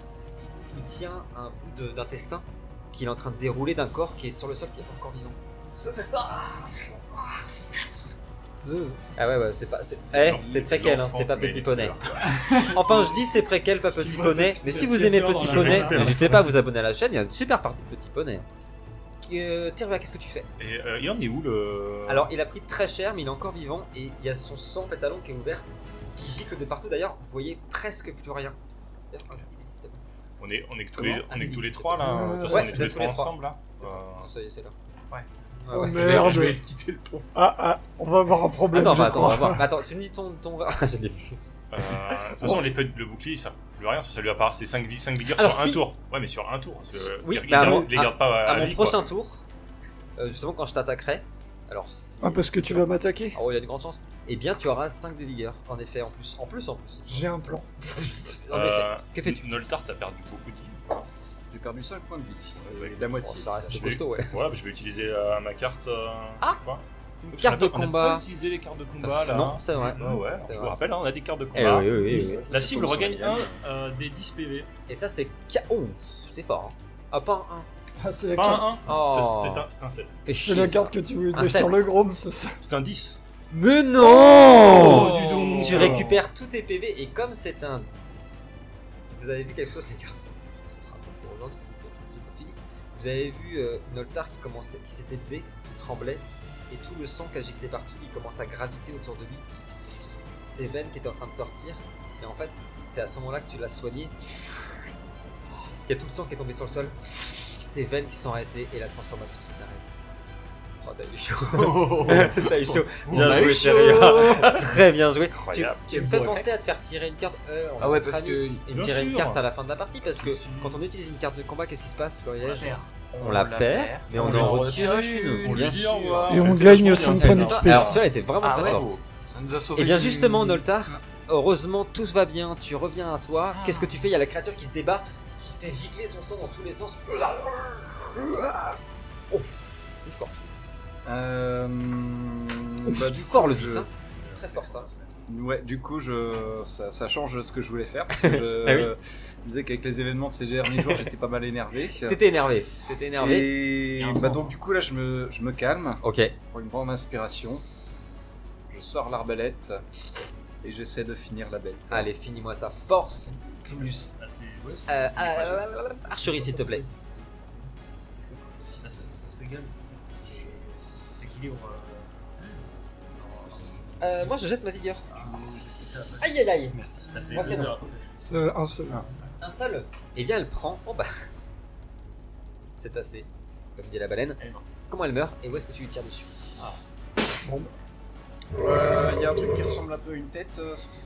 Il tient un bout d'intestin qu'il est en train de dérouler d'un corps qui est sur le sol, qui est encore vivant. Ah ouais, c'est pas. C'est préquel, hein, c'est pas Petit Poney. Enfin, je dis c'est préquel, pas Petit Poney. Mais si vous aimez Petit Poney, n'hésitez pas à vous abonner à la chaîne, il y a une super partie de Petit Poney. Tirva, qu'est-ce que tu fais? Et il en est où le. Alors, il a pris très cher, mais il est encore vivant et il y a son sang, en fait, sa langue qui est ouverte, qui gicle de partout. D'ailleurs, vous voyez presque plus rien. On est que tous Comment les, tous les trois là. De toute façon, Ouais, on est vous tous les êtes tous trois les trois. ensemble là. Ça y est, c'est là. Ouais. Ah ouais. Oh merde. Je vais quitter le pont. Ah, on va avoir un problème. Attends, je on va crois. voir. Attends, tu me dis ton. Je l'ai vu. De toute façon, l'effet le bouclier, ça ne plus rien. Ça lui apparaît, c'est 5 vigueur Alors, sur un si. tour. Ouais, mais sur un tour. Oui, ils bah, les gardent pas À à mon vie, prochain quoi. tour, justement quand je t'attaquerai, alors si. Ah, parce que tu vas m'attaquer. Oh, il y a une grande chance. Eh bien, tu auras 5 de vigueur, en effet, en plus. J'ai un plan. En effet. Que fais-tu? Noltar, t'as perdu beaucoup de vie. J'ai perdu 5 points de vie. C'est Ouais, la moitié. Bon, ça reste Je vais- costaud, ouais. Ouais, bah, je vais utiliser ma carte. Ah, c'est quoi Une carte de On a combat. pas utilisé les cartes de combat là. Non, c'est vrai. Ouais, C'est je vrai. vous rappelle, hein, on a des cartes de Eh combat. oui. La cible Comme regagne sur un des 10 PV. Et ça, c'est. Oh, c'est fort. Hein. Ah, pas un 1. Ah, c'est la Pas carte. un 1. Oh. C'est un 7. Fais chier. C'est la ça. carte que tu voulais Un dire sur sept. le Grom, c'est ça. C'est un 10. Mais non Oh, dis donc. Tu récupères tous tes PV et comme c'est un 10, vous avez vu quelque chose les garçons. Ce sera pas pour aujourd'hui, j'ai pas fini. Vous avez vu Noltar qui s'était levé, qui tremblait, et tout le sang qui a giclé partout, qui commence à graviter autour de lui. Ses veines qui étaient en train de sortir, et en fait, c'est à ce moment-là que tu l'as soigné. Il y a tout le sang qui est tombé sur le sol, ses veines qui sont arrêtées, et la transformation s'est arrêtée. Oh, t'as eu chaud. T'as eu chaud. Bien joué, Thierry. Très bien joué. Incroyable. Tu me fais penser à te faire tirer une carte. Ah ouais, parce que. Et me Bien tirer une sûr. carte à la fin de la partie parce que Bien sûr. quand on utilise une carte de combat, qu'est-ce qui se passe, Florilège? perd. On la perd, mais on en retire une. On lui Bien dit sûr. au revoir. Et on fait gagne vachement 5 bien, points ça. d'XP. Alors, celle-là était vraiment Ah très ouais, forte. ça nous a sauvé. Et bien du- justement, Noltar, heureusement, tout va bien. Tu reviens à toi. Qu'est-ce que tu fais? Il y a la créature qui se débat, qui fait gicler son sang dans tous les sens. Oh, une force. Bah, du Fort coup, le je- 10, hein. Très fort ça. Ouais, du coup, ça change ce que je voulais faire. Parce que je Ah oui. me disais qu'avec les événements de ces derniers jours, j'étais pas mal énervé. T'étais énervé. Et Il y a un bah sens, donc hein. du coup là, je me calme, Ok. je prends une grande inspiration. Je sors l'arbalète et j'essaie de finir la bête. Allez, finis-moi ça. Force plus archerie, s'il te plaît. Ça s'égale. S'équilibre. Moi, je jette ma vigueur. Tu Aïe aïe aïe. Merci. Ça fait Moi, c'est 2 bon. heures à peu près. Un seul. Un seul. Eh bien, elle prend. Oh bah. C'est assez. Comme dit la baleine. Elle est morte. Comment elle meurt et où est-ce que tu lui tires dessus? Bon, Il y a un truc qui ressemble un peu à une tête.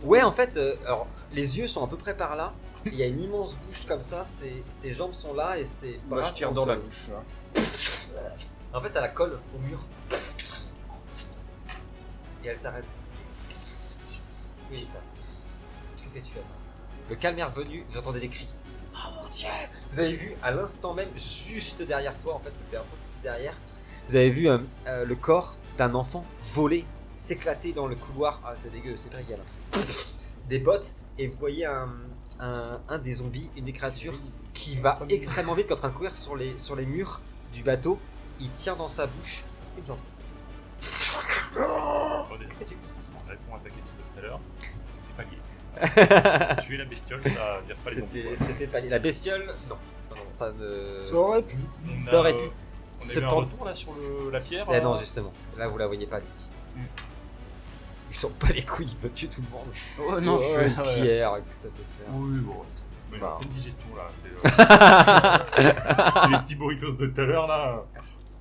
Ouais, en fait, alors les yeux sont à peu près par là. Il y a une immense bouche comme ça. Ses jambes sont là et ses. Moi, je bras tire sont dans la sur- bouche. Là. En fait, ça la colle au mur. Et elle s'arrête. Oui, ça. Que fais-tu, Anna? Le calme est revenu, vous entendez des cris. Oh mon dieu! Vous avez vu à l'instant même, juste derrière toi, en fait, que t'es un peu plus derrière, vous avez vu le corps d'un enfant volé, s'éclater dans le couloir. Ah, c'est dégueu, c'est pas égal. Des bottes, et vous voyez un des zombies, une des créatures, qui va extrêmement vite, qui est en train de courir sur les murs du bateau. Il tient dans sa bouche une jambe. Attendez, ça répond à ta question de tout à l'heure. C'était pas gay. Tuer la bestiole, ça vire pas les zombies. C'était pas la bestiole, non. Non, ça ne. ça aurait pu. Ça aurait pu. On a eu un Cependant- retour là sur la pierre. Eh non, justement. Là, vous la voyez pas d'ici. Ils sont pas les couilles, il veut tuer tout le monde. Oh non, je une suis. pierre, que ça peut faire. Oui, bon. Mais Bah. une digestion là. C'est les petits burritos de tout à l'heure là.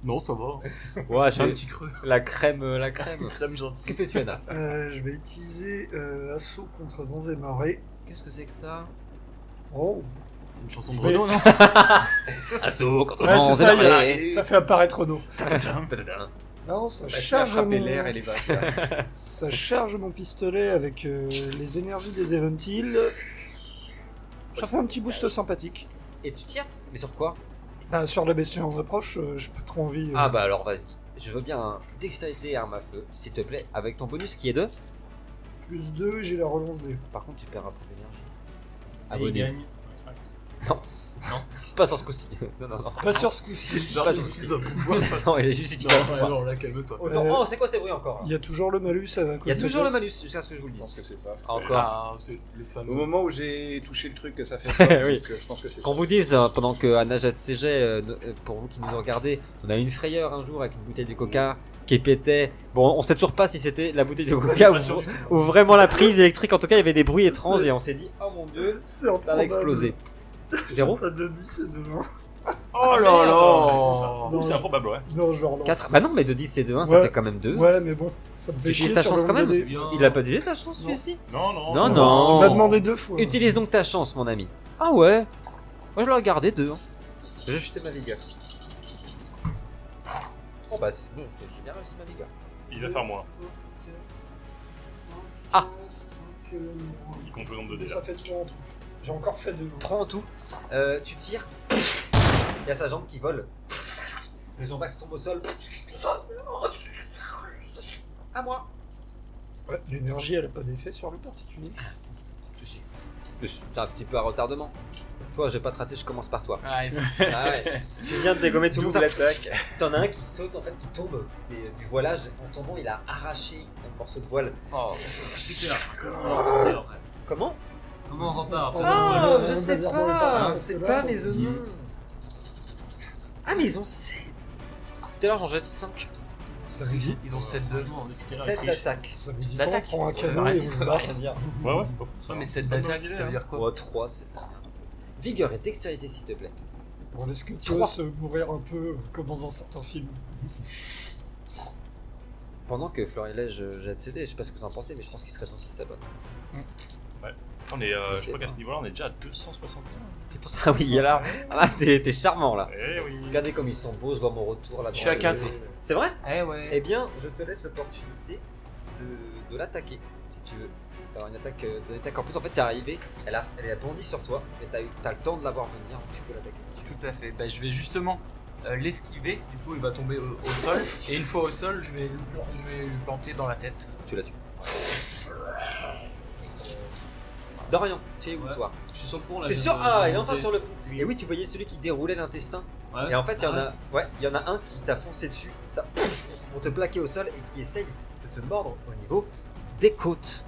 Non, ça va. Ouais, J'ai un c'est petit creux. la crème, la crème. Crème gentille. Que fais-tu, Anna? Je vais utiliser assaut contre vents et marées. Qu'est-ce que c'est que ça? Oh, C'est une chanson Je de vais- Renault, non? Assaut contre ouais, c'est ça, et ça fait apparaître Renault. Non, ça Je vais charge, attraper mon... l'air et les vagues. ça charge mon pistolet avec les énergies des Eventils. Ça fait un petit boost sympathique. Et tu tires? Mais sur quoi? Sur la bestiole en approche, j'ai pas trop envie. Ah bah alors vas-y. Je veux bien un dextérité et arme à feu, s'il te plaît, avec ton bonus qui est de. Plus 2, j'ai la relance des. Par contre, tu perds un point d'énergie. Et il Abonné. gagne. Pas sur ce coup-ci. Non, non, non. Pas sur ce coup-ci. Pas sur ce coup-ci. Non, il est juste utilisé. non, là, calme-toi. Autant... Euh, Oh, c'est quoi ces bruits encore? Il y a toujours le malus à cause Il y a de toujours le classe. malus, jusqu'à ce que je vous le Je pense dise. que c'est ça. Encore. Ah, c'est le Au fameux. moment où j'ai touché le truc, que ça fait peur, Oui. donc, je pense que c'est Qu'on ça. vous dise, pendant que Anna jette ses jets, pour vous qui nous regardez, on a eu une frayeur un jour avec une bouteille de coca qui pétait. Bon, on sait toujours pas si c'était la bouteille de coca ou vraiment la prise électrique. En tout cas, il y avait des bruits étranges et on s'est dit, oh mon dieu, C'est ça va improbable. exploser. Zéro? Pas de 10 et de 20. Oh là merde, là. Non. C'est improbable, ouais. Non, je le relance. 4. Bah non, mais de 10 et de 1, ça Ouais. fait quand même 2. Ouais, mais bon, ça me fait Tu chier utilises ta sur chance le quand même? nombre de dés. Bien. Il a pas utilisé sa chance, Non. celui-ci? Non, non. Non, c'est- non. Tu m'as demandé 2 fois. Utilise donc ta chance, mon ami. Ah ouais? Moi, je l'ai regardé 2. J'ai jeté ma vigueur. Oh bah, c'est bon, j'ai bien réussi ma vigueur. Il va faire moins. Ah. Il compte le nombre de dés là. Ça fait 3 en tout. J'ai encore fait 2. 3 en tout. Tu tires. Il y a sa jambe qui vole. Le zombax tombe au sol. À moi. Ouais, l'énergie, elle a pas d'effet sur le particulier. Je suis un petit peu à retardement. Toi, je vais pas te rater, je commence par toi. Ah, Ah ouais. Tu viens de dégommer tout le monde. Double attaque. T'en as un qui saute, en fait, qui tombe du voilage. En tombant, il a arraché un morceau de voile. Oh. Super. Comment on repart après? Comment? Comment on repart après? Ah, on je va sais dire pas. bon, Je parce sais que pas là, mes oignons. Ah, mais ils ont 7. Tout à l'heure, j'en jette 5. Ça vous dit Ils ont 7-2. On est tout à l'heure, 7 il triche. d'attaque. Ça vous dit L'attaque. pas, on prend un Ça cadeau veut et rien on se dire. barre. Rien dire. Ouais, ouais, c'est pas fou ça. Ouais, mais 7 Pas de d'attaque, mauvaise ça veut idée, dire quoi? Oh, 3, c'est pas bien. Vigueur et dextérité, s'il te plaît. Bon, est-ce que tu 3. oses mourir un peu comme dans un certain film? Pendant que Florilège jette ses dés, je sais pas ce que vous en pensez, mais je pense qu'il serait temps qu'il s'abonne. On est, je crois qu'à ce niveau-là, on est déjà à 261. C'est pour ça, oui, il y a là. Ah, t'es charmant là. Eh oui. Regardez comme ils sont beaux, je vois mon retour là. Je suis à 4. C'est vrai? Eh ouais. Eh bien, je te laisse l'opportunité de l'attaquer, si tu veux. D'avoir une attaque en plus. En fait, t'es arrivé, elle a bondi sur toi, mais t'as le temps de la voir venir, donc tu peux l'attaquer si tu veux. Tout à fait. Bah, je vais justement l'esquiver. Du coup, il va tomber au sol. Et une fois au sol, je vais lui planter dans la tête. Tu la tues. Dorian, tu es où Ouais. toi? Je suis sur le pont là. T'es je sûr? viens de Ah, il est enfin monter. sur le pont. Et oui, tu voyais celui qui déroulait l'intestin. Ouais. Et en fait, il y en Ah a un qui t'a foncé dessus, pour te plaquer au sol et qui essaye de de te mordre au niveau des côtes.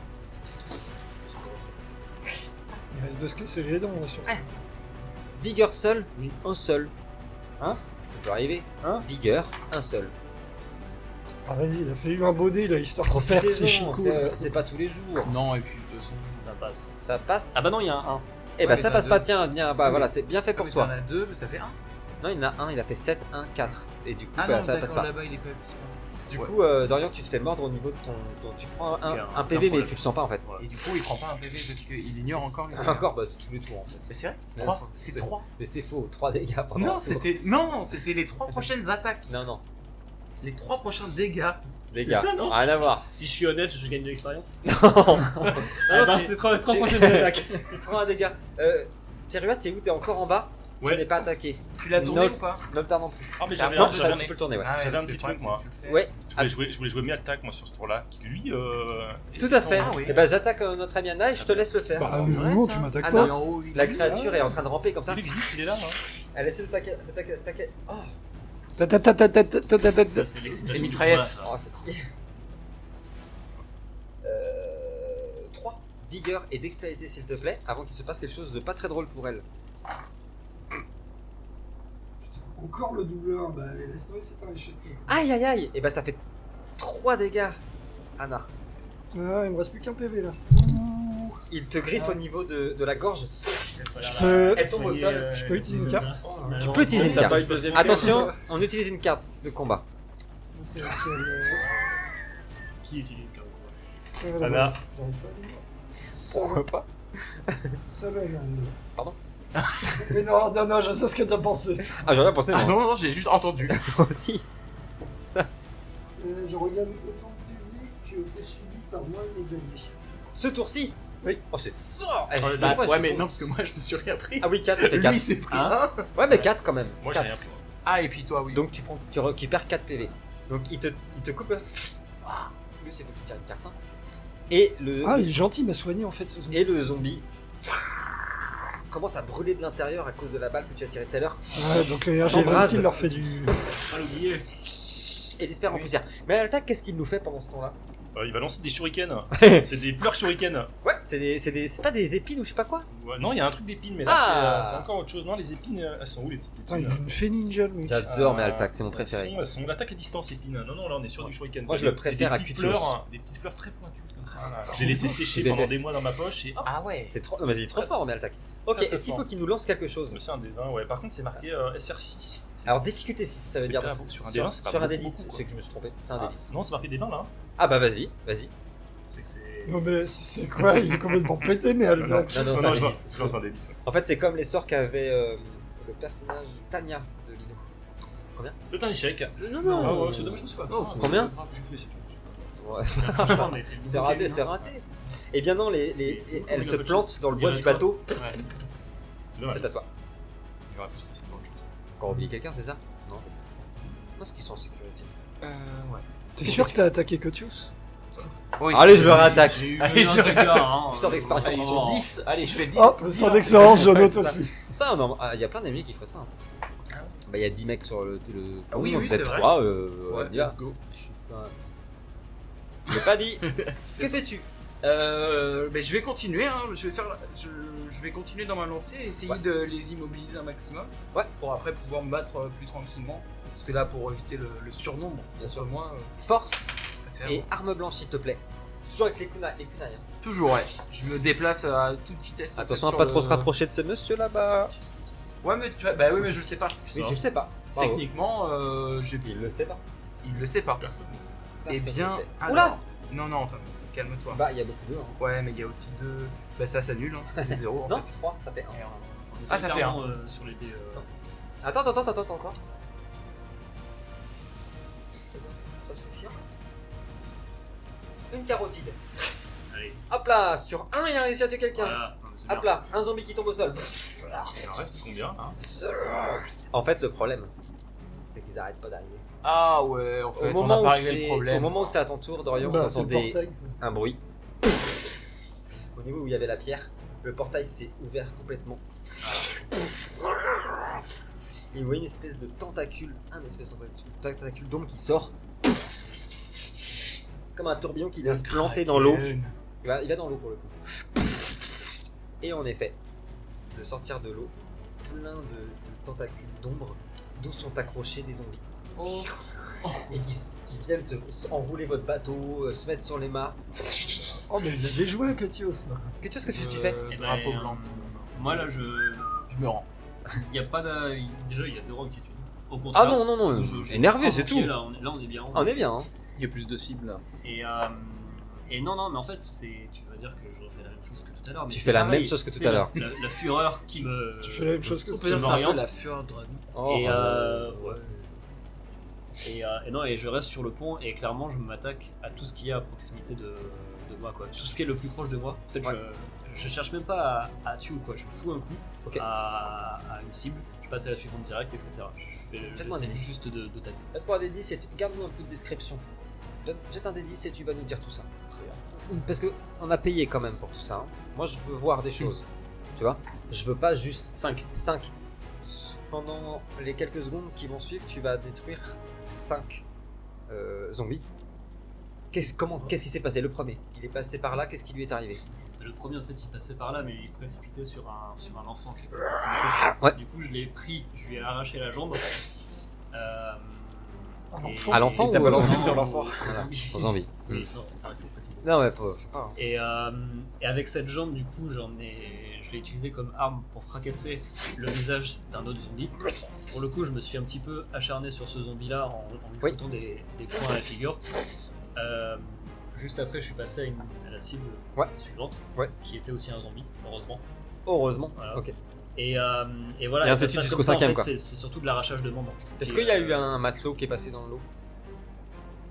Il reste de se casser les dents, là, surtout. Vigueur seul, Oui. un seul. Hein? Ça peut arriver. Hein? Vigueur, un seul. Ah, vas-y, il a fallu un baudet, là, histoire de faire ses Profitez-en, chicots. c'est pas tous les jours. Non, et puis de toute façon. Ça passe. Ça passe. Ah bah non, il y a un 1. Eh ouais, bah mais ça t'en passe as pas, deux. tiens, bah voilà, c'est bien fait pour Mais toi. T'en as 2, mais ça fait 1. Non, il y en a un, il a fait 7, 1, 4. Et du coup, Ah bah, non, ça passe d'accord, pas. là-bas il est pas. c'est pas- Du Ouais. coup, Dorian, tu te fais mordre au niveau de ton tu prends un Ok, PV, mais problème. tu le sens pas en fait. Et du coup, il prend pas un PV parce qu'il ignore encore les dégâts. Encore, bah, tous les tours en fait. Mais c'est vrai, Ouais. 3. C'est 3. Mais c'est faux, 3 dégâts pendant un Non, tour. c'était les 3 prochaines attaques. Non, non, Les 3 prochains dégâts. les C'est gars, ça, non rien à voir. Si je suis honnête, je gagne de l'expérience. Non, Ah bah, tu- c'est 3 tu- prochaines attaques. tu prends un dégât. Terua, t'es où? T'es encore en bas? Ouais. Tu n'es pas attaqué. Tu l'as tourné Note. ou pas? Noltar non plus. Ah, mais Ça j'avais va, un, tu j'avais l'as un Tu peux le tourner, ouais. Ah ouais, J'avais un parce petit que le truc, problème, moi. c'est que tu le fais. Ouais, Je voulais jouer mi-attaque, moi, sur ce tour-là, qui lui. tout à fait. Ah oui. Et bah, j'attaque notre ami Anna et je te laisse le faire. Bah, c'est vrai, non, ça. tu m'attaques Ah pas. non. En haut, il La est- créature est en train de ramper comme ça. Il existe, il est là. Hein. Elle essaie de taquer. Oh, Ta ta ta ta ta ta ta ta ta. Ça, c'est l'excitation C'est du mitraillette. combat, ça. oh fatigué. 3. Vigueur et dextérité, s'il te plaît, avant qu'il se passe quelque chose de pas très drôle pour elle. Encore le doubleur, bah laisse tomber, c'est un échec. Aïe aïe aïe. Et bah, ça fait 3 dégâts, Anna. Ah, il me reste plus qu'un PV là. Il te griffe au niveau de la gorge. peux- Elle tombe au sol. Je peux utiliser une carte Tu peux utiliser une T'as carte. pas une deuxième Attention, on utilise une carte de combat. C'est laquelle, Qui utilise le cœur? Anna. J'arrive pas à lire. Pourquoi pas? Solomon. Pardon? Mais non, non, non, je sais ce que t'as pensé. Ah, j'aurais pensé, Ah moi. non, non, j'ai juste entendu. Moi aussi. Je regarde autant de PV que c'est subi par moi et mes alliés. Ce tour-ci. Oui. Oh, c'est fort. Eh, Bah, deux fois, je ouais, suis mais con. non, parce que moi je me suis rien pris. Ah oui, 4, ça fait Lui 4. s'est pris Hein 1. Ouais, mais 4 quand même. Moi, j'ai 4. rien pris. Ah, et puis toi, oui. Donc tu récupères 4 PV. Donc il te coupe. Ah, lui, c'est faut qu'il tire une carte. Hein. Et le Ah, il est gentil, il m'a soigné en fait ce zombie. et le zombie commence à brûler de l'intérieur à cause de la balle que tu as tirée tout à l'heure Ouais, donc les S'embrase. RG20 leur fait du. Pas l'oublier. et disparaît en poussière. Mais à l'attaque, qu'est-ce qu'il nous fait pendant ce temps-là? Il va lancer des shurikens. C'est des fleurs shurikens. Ouais, c'est pas des épines ou je sais pas quoi. Ouais, non, il y a un truc d'épines, mais là, Ah. c'est encore autre chose. Non, les épines, elles sont où les petites Putain, il épines me fait ninja le mec. J'adore mes Altac, c'est mon Elles préféré. sont l'attaque à distance, épines. Non, non, là, on est sur du shuriken. Moi, je le C'est préfère à des petites Cutios. fleurs, des petites fleurs très pointues comme ça. J'ai laissé sécher Je pendant déteste. des mois dans ma poche et hop. Ah ouais. C'est trop. Non, mais il est trop fort, mes Altac. Ok, Très, très est-ce qu'il fort. faut qu'il nous lance quelque chose? C'est un des 20, ouais. Par contre, c'est marqué SR6. Alors difficulté 6, ça veut C'est dire pas donc, beau. Sur un D20, c'est pas sur un beaucoup, D10, beaucoup, c'est que je me suis trompé, c'est un D10. Non, c'est marqué des 20 là. Ah bah vas-y. C'est que c'est. Non, mais c'est quoi? Il est complètement pété, mais Alzac. Non, non, Non, c'est un non, je D10. lance un D10. Ouais. En fait, c'est comme les sorts qu'avait le personnage Tania de Lino. C'est un échec. Non, Ah ouais, c'est dommage, je sais pas. Non, Ah, c'est c'est combien pas grave, j'ai fait, c'est tout. Ouais. Franchement, on était C'est raté, c'est raté. Eh bien non, C'est elle cool, se il y a plante pas de dans le chose. bois Il y du a toi. bateau. Ouais. C'est dommage. C'est à toi. Il aurait pu se passer dans autre chose. Encore oublié quelqu'un, c'est ça? Non. Non, c'est qu'ils sont en sécurité. Ouais. T'es sûr que t'as attaqué Cotius? Oui, Allez, c'est- je le réattaque. J'ai eu Allez, un je dégât, hein. Puissant d'expérience. Ah, ils sont 10. Allez, je fais 10. Oh, sans d'expérience, je note Ouais, c'est ça. aussi. Ça, non, il y a plein d'ennemis qui feraient ça. Ah Bah, il y a 10 mecs sur le. Ah oui, vous oui, êtes c'est vrai. 3, Ouais, on y va. let's go. Je suis pas. Je l'ai pas dit. Que fais-tu? Ben, je vais continuer, hein. Je vais continuer dans ma lancée et essayer Ouais. de les immobiliser un maximum. Ouais. Pour après pouvoir me battre plus tranquillement. Parce que là, pour éviter le surnombre, Bien sûr. moi, Force préfère. et arme blanche, s'il te plaît. Toujours avec les kunai. Hein. Toujours, ouais. Je me déplace à toute vitesse. en fait, Attention à sur pas le- trop se rapprocher de ce monsieur là-bas. Ouais, mais tu vois, bah oui, mais je le sais pas. Oui, tu le sais pas. Bravo. Techniquement, Il le sait pas. il le sait pas. Personne ne sait. Eh Personne bien, le sait. alors... Oula. Non, non, attends, calme-toi. Bah, il y a beaucoup de 1. Ouais, mais il y a aussi 2. Bah, ça s'annule, hein, ça fait 0 en Non, fait. 3, ça fait 1. Ah, ça fait Clairement, sur les dés. Attends, encore. Ça suffit. Une carotide. Allez. Hop là, sur 1, il a réussi à tuer quelqu'un. Voilà. Non, mais c'est Hop bien. là, un zombie qui tombe au sol. Il en reste combien hein? En fait, le problème, c'est qu'ils arrêtent pas d'arriver. Ah ouais, en fait, Au on moment a où pas réglé le c'est problème. au moment où c'est à ton tour, Dorian, Bah, vous c'est le entendez portail. un bruit. Au niveau où il y avait la pierre, le portail s'est ouvert complètement. Et vous voyez une espèce de tentacule, d'ombre qui sort. comme un tourbillon qui vient se planter dans l'eau. Il va dans l'eau pour le coup. Et en effet, de sortir de l'eau, plein de tentacules d'ombre d'où sont accrochés des zombies. Et qui viennent enrouler votre bateau, se mettre sur les mâts. Oh, mais il a bien joué, Catios, là. Qu'est-ce que tu fais? Eh ben, Drapeau blanc. Moi là, Je me rends. il y a pas déjà il y a zéro inquiétude. Au contraire. Ah non, je énervé, suis c'est tranquille, tout. Là on est bien. On est bien, hein. Il y a plus de cibles là. Et non, mais en fait, tu vas dire que je refais la même chose que tout à l'heure. Mais Tu c'est fais la pareil, même chose que tout c'est à l'heure. La fureur qui me. Tu fais la même chose que On tout peut dire à que l'heure. c'est un peu m'oriente. la fureur de dragon. Oh, Ouais. Et non, et je reste sur le pont et clairement je m'attaque à tout ce qu'il y a à proximité de moi, quoi. Tout ce qui est le plus proche de moi. En fait, Ouais. je cherche même pas à tuer ou quoi. Je fous un coup Ok. à une cible, je passe à la suivante directe, etc. Faites-moi un J'essaie indice. juste de taper. Faites-moi des 10 et garde-nous un peu de description. Jette un des 10 et tu vas nous dire tout ça. Parce que on a payé quand même pour tout ça. Hein. Moi je veux voir des choses. Tu vois? Je veux pas juste 5. 5. Pendant les quelques secondes qui vont suivre, tu vas détruire 5 zombies. Qu'est-ce qui s'est passé? Le premier, il est passé par là, qu'est-ce qui lui est arrivé? Le premier, en fait, il passait par là, mais il se précipitait sur un enfant qui était à proximité. Ouais. Du coup, je l'ai pris, je lui ai arraché la jambe. À l'enfant Et t'as ou balancé aux sur zombies? l'enfant. Voilà, aux zombies. Oui, non, c'est vrai qu'il faut préciser. Non, ouais, je sais pas. Hein. Et avec cette jambe, du coup, je l'ai utilisé comme arme pour fracasser le visage d'un autre zombie. Pour le coup, je me suis un petit peu acharné sur ce zombie-là en lui Oui. foutant des points à la figure. Juste après, je suis passé à la cible Ouais. suivante, Ouais. qui était aussi un zombie, heureusement. Heureusement. Voilà. Ok. Et voilà. Et ainsi ça de se suite passe jusqu'au comme ça, en 5e, fait, quoi. C'est surtout de l'arrachage de membres. Est-ce Et, qu'il y a eu un matelot qui est passé dans l'eau?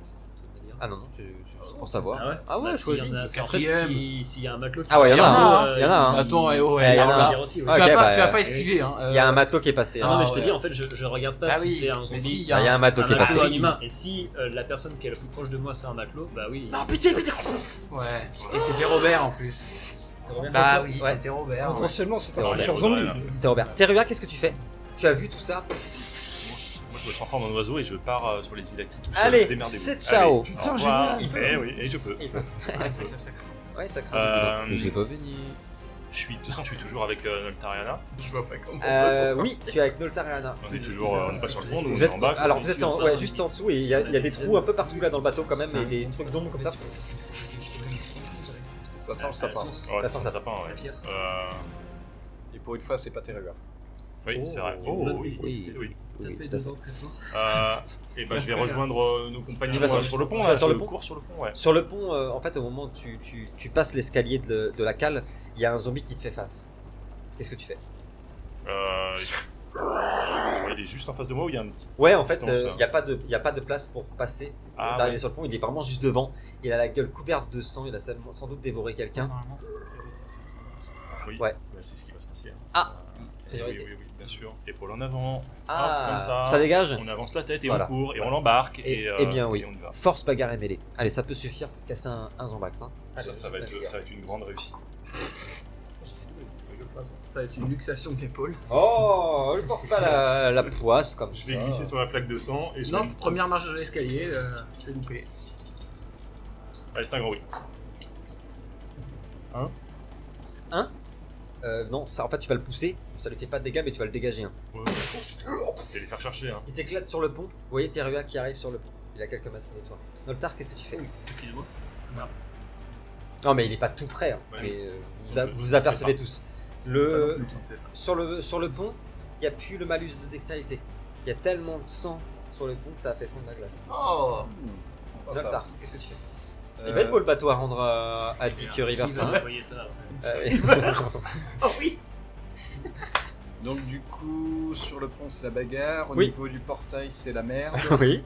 c'est tout à dire. Ah non, c'est juste pour savoir. Ah ouais. Ah ouais, Bah, choisis. s'il y en a- Le en fait, quatrième. s'il y a un matelot qui Ah ouais, il y en a un, il y en a un. Attends, il il y en a un. aussi, oui. Ah, Tu ok, vas bah, pas esquiver, hein. Il y a un matelot qui est passé. Ah hein. non, mais je te ouais. dis, en fait, je regarde pas Ah si oui, c'est un mais zombie. si, Il y a un matelot qui est matelot, passé. un humain. Et si la personne qui est la plus proche de moi, c'est un matelot, bah oui. Non, putain. Ouais. Et c'était Robert en plus. C'était Robert. Bah oui, Ouais. c'était Robert. ouais. Potentiellement, c'est un Robert. futur zombie. C'était Robert. Terua, qu'est-ce que tu fais? Tu as vu tout ça? Moi, je me transforme en oiseau et je pars sur les îles actives. tout seul. Allez, Démerdez-vous. c'est ciao. Allez, Putain, au revoir. génial. Eh oui, et je peux. Ouais, c'est clair, ça craint. Ouais, ça Euh, craint. Je vais pas venir. De toute façon, je suis toujours avec Noltariana. Je vois pas comment. Oui, tu es avec Noltariana. On est toujours, on est pas sur le pont, nous, Vous on est êtes, en bas. alors vous êtes juste en dessous et il y a des trous un peu partout là dans le bateau quand même et des trucs d'ombre comme ça. Ça sent le sapin. Ouais, Ça c'est sent un ça. sapin, ouais. La pierre. Et pour une fois, c'est pas Terrua. Oui, c'est vrai. Oh, Oh, oui, oui. c'est- oui. Oui, Taper tout à fait. dedans très fort. Et ben, je vais rejoindre nos compagnons Tu vas sur- sur le pont. tu là, vas sur le je pont cours sur le pont, ouais. Sur le pont, en fait, au moment où tu passes l'escalier de la cale, il y a un zombie qui te fait face. Qu'est-ce que tu fais? Il est juste en face de moi ou il y a un petit. Ouais, en fait, Distance, là. il n'y a pas de place pour passer, Ah, d'arriver ouais. sur le pont, il est vraiment juste devant. Il a la gueule couverte de sang, il a sans doute dévoré quelqu'un. Normalement, c'est Oui, Ouais. bah, c'est ce qui va se passer. Ah, Oui, priorité. oui, bien sûr. Épaule en avant. Ah, Hop, comme ça. dégage. On avance la tête et Voilà. on court et on Voilà. l'embarque. Eh bien oui, et on y va. force, bagarre et mêlée. Allez, ça peut suffire pour casser un zombax. Hein. Ça va être une grande réussite. Ça va être une luxation d'épaule. Oh, je porte pas la poisse comme Je ça. vais glisser sur la plaque de sang et je Non, vais... première marche de l'escalier, c'est loupé. Allez, c'est un grand oui. Non, ça, en fait, tu vas le pousser, ça lui fait pas de dégâts, mais tu vas le dégager. Hein. Ouais. Je vais les faire chercher. Hein. Il s'éclate sur le pont. Vous voyez Terua qui arrive sur le pont. Il a quelques mètres de toi. Noltar, qu'est-ce que tu fais? Excusez-moi. Non, mais il est pas tout près. Hein. Ouais, mais je vous sais apercevez pas. tous. Pas non plus, Sur le pont, il n'y a plus le malus de dextérité. Il y a tellement de sang sur le pont que ça a fait fondre la glace. Oh Sympa, ça. Noltar, qu'est-ce que tu fais? Il va être beau le bateau à rendre à Dick Rivers. Vous avez envoyé ça après. Oh oui. Donc du coup, sur le pont, c'est la bagarre. Au Oui. niveau du portail, c'est la merde. Oui.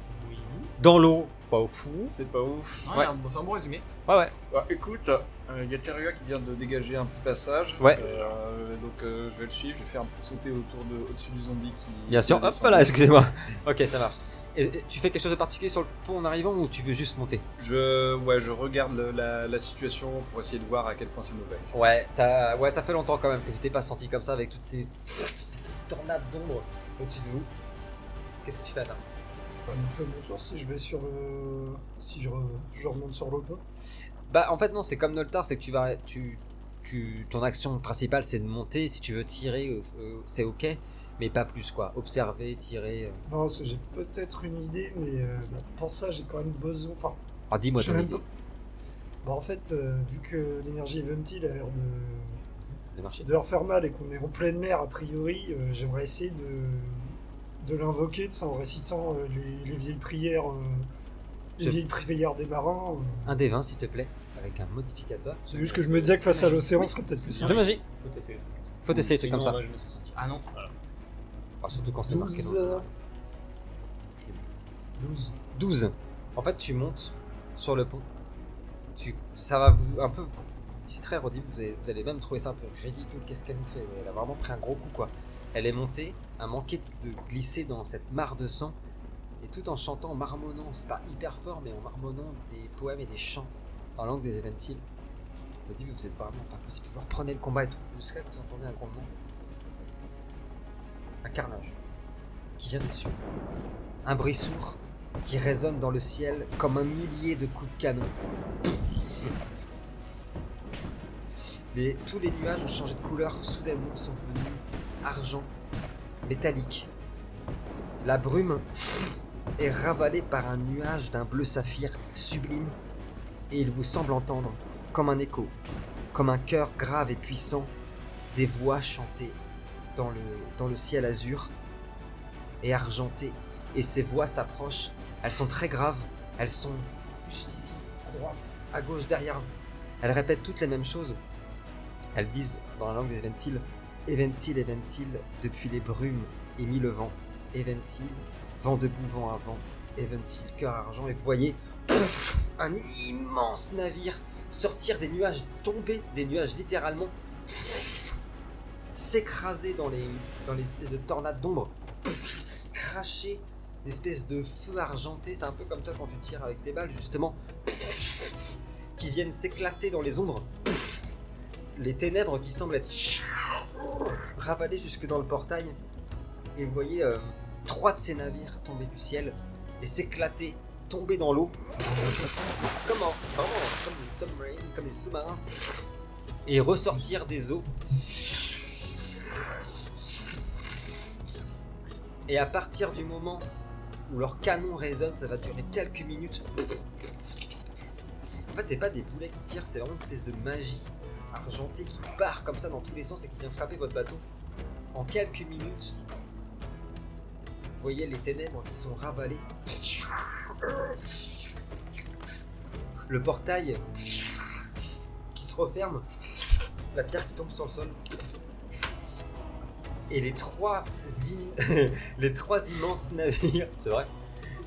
Dans l'eau, pas au fou. C'est pas ouf. Ouais. C'est un bon résumé. Ouais, ouais. Bah, écoute, il y a Terrua qui vient de dégager un petit passage. Ouais. Donc je vais le suivre. Je vais faire un petit sauté au-dessus du zombie qui. Bien sûr. qui Hop descend. là, excusez-moi. Ok, ça marche. Et tu fais quelque chose de particulier sur le pont en arrivant ou tu veux juste monter? Je regarde la situation pour essayer de voir à quel point c'est mauvais. Ouais, ça fait longtemps quand même que tu t'es pas senti comme ça avec toutes ces tornades d'ombre au-dessus de vous. Qu'est-ce que tu fais, Adam? Ça me fait mon tour si je vais sur si je remonte sur le pont. Bah en fait non, c'est comme Noltar, c'est que ton action principale c'est de monter, si tu veux tirer c'est ok, mais pas plus quoi, observer, tirer. Non, parce que j'ai peut-être une idée, mais pour ça j'ai quand même besoin. Enfin, Alors dis-moi je sais ton même idée pas. Bah, en fait, vu que l'énergie Eventil a l'air de marcher. de leur faire mal et qu'on est en pleine mer a priori, j'aimerais essayer de l'invoquer en récitant les vieilles prières, les Je- vieilles prières des marins. Un des 20 s'il te plaît, avec un modificateur. C'est juste que je me disais que face à l'océan, ce serait peut-être plus De simple. magie. Faut tester des trucs comme ça. Faut tester des trucs comme ça. Sinon, ouais, je me suis senti. Ah non. Alors, surtout quand c'est marqué dans 12, le 12. 12. En fait, tu montes sur le pont. Ça va un peu vous distraire au début. Vous allez même trouver ça un peu ridicule. Qu'est-ce qu'elle nous fait? Elle a vraiment pris un gros coup, quoi. Elle est montée, a manqué de glisser dans cette mare de sang. Et tout en chantant, en marmonnant, c'est pas hyper fort, mais en marmonnant des poèmes et des chants en langue des Eventil. Au début, vous êtes vraiment pas possible. Vous reprenez le combat et tout. Jusqu'à ce que vous entendez un grondement. Un carnage qui vient des cieux. Un bruit sourd qui résonne dans le ciel comme un millier de coups de canon. Tous les nuages ont changé de couleur, soudainement sont devenus argent, métallique. La brume est ravalée par un nuage d'un bleu saphir sublime et il vous semble entendre, comme un écho, comme un chœur grave et puissant, des voix chantées dans le ciel azur et argenté. Et ces voix s'approchent, elles sont très graves, elles sont juste ici, à droite, à gauche, derrière vous. Elles répètent toutes les mêmes choses. Elles disent dans la langue des Eventil, Eventil, Eventil, depuis les brumes émis le vent. Eventil, vent debout, vent avant. Eventil, cœur argent. Et vous voyez un immense navire sortir des nuages, tomber des nuages littéralement, s'écraser dans les espèces de tornades d'ombre, cracher des espèces de feux argentés. C'est un peu comme toi quand tu tires avec des balles justement, qui viennent s'éclater dans les ombres. Les ténèbres qui semblent être ravalées jusque dans le portail. Et vous voyez 3 de ces navires tomber du ciel et s'éclater, tomber dans l'eau. Vraiment comme des submarines, comme des sous-marins. Et ressortir des eaux. Et à partir du moment où leur canon résonne, ça va durer quelques minutes. En fait, c'est pas des boulets qui tirent, c'est vraiment une espèce de magie argentée qui part comme ça dans tous les sens et qui vient frapper votre bateau. En quelques minutes, vous voyez les ténèbres qui sont ravalées. Le portail qui se referme, la pierre qui tombe sur le sol. Et les trois immenses navires, c'est vrai,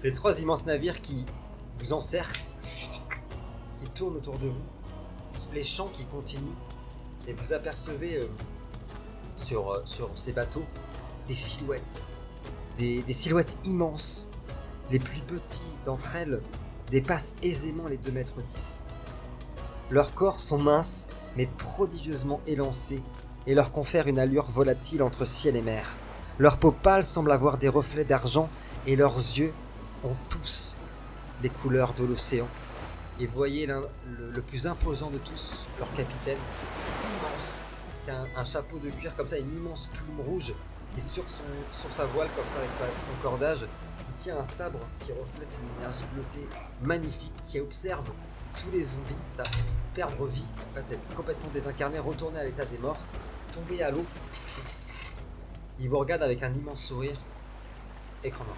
les 3 immenses navires qui vous encerclent, qui tournent autour de vous, les chants qui continuent, et vous apercevez sur ces bateaux des silhouettes, des silhouettes immenses. Les plus petits d'entre elles dépassent aisément les 2,10 m. Leurs corps sont minces, mais prodigieusement élancés, et leur confèrent une allure volatile entre ciel et mer. Leur peau pâle semble avoir des reflets d'argent, et leurs yeux ont tous les couleurs de l'océan. Et vous voyez le plus imposant de tous, leur capitaine, immense, qui a un chapeau de cuir comme ça, une immense plume rouge, et sur sa voile comme ça, avec son cordage, il tient un sabre qui reflète une énergie bleutée magnifique, qui observe tous les zombies, ça, perdre vie, être complètement désincarné, retourner à l'état des morts, tomber à l'eau. Il vous regarde avec un immense sourire, écran noir.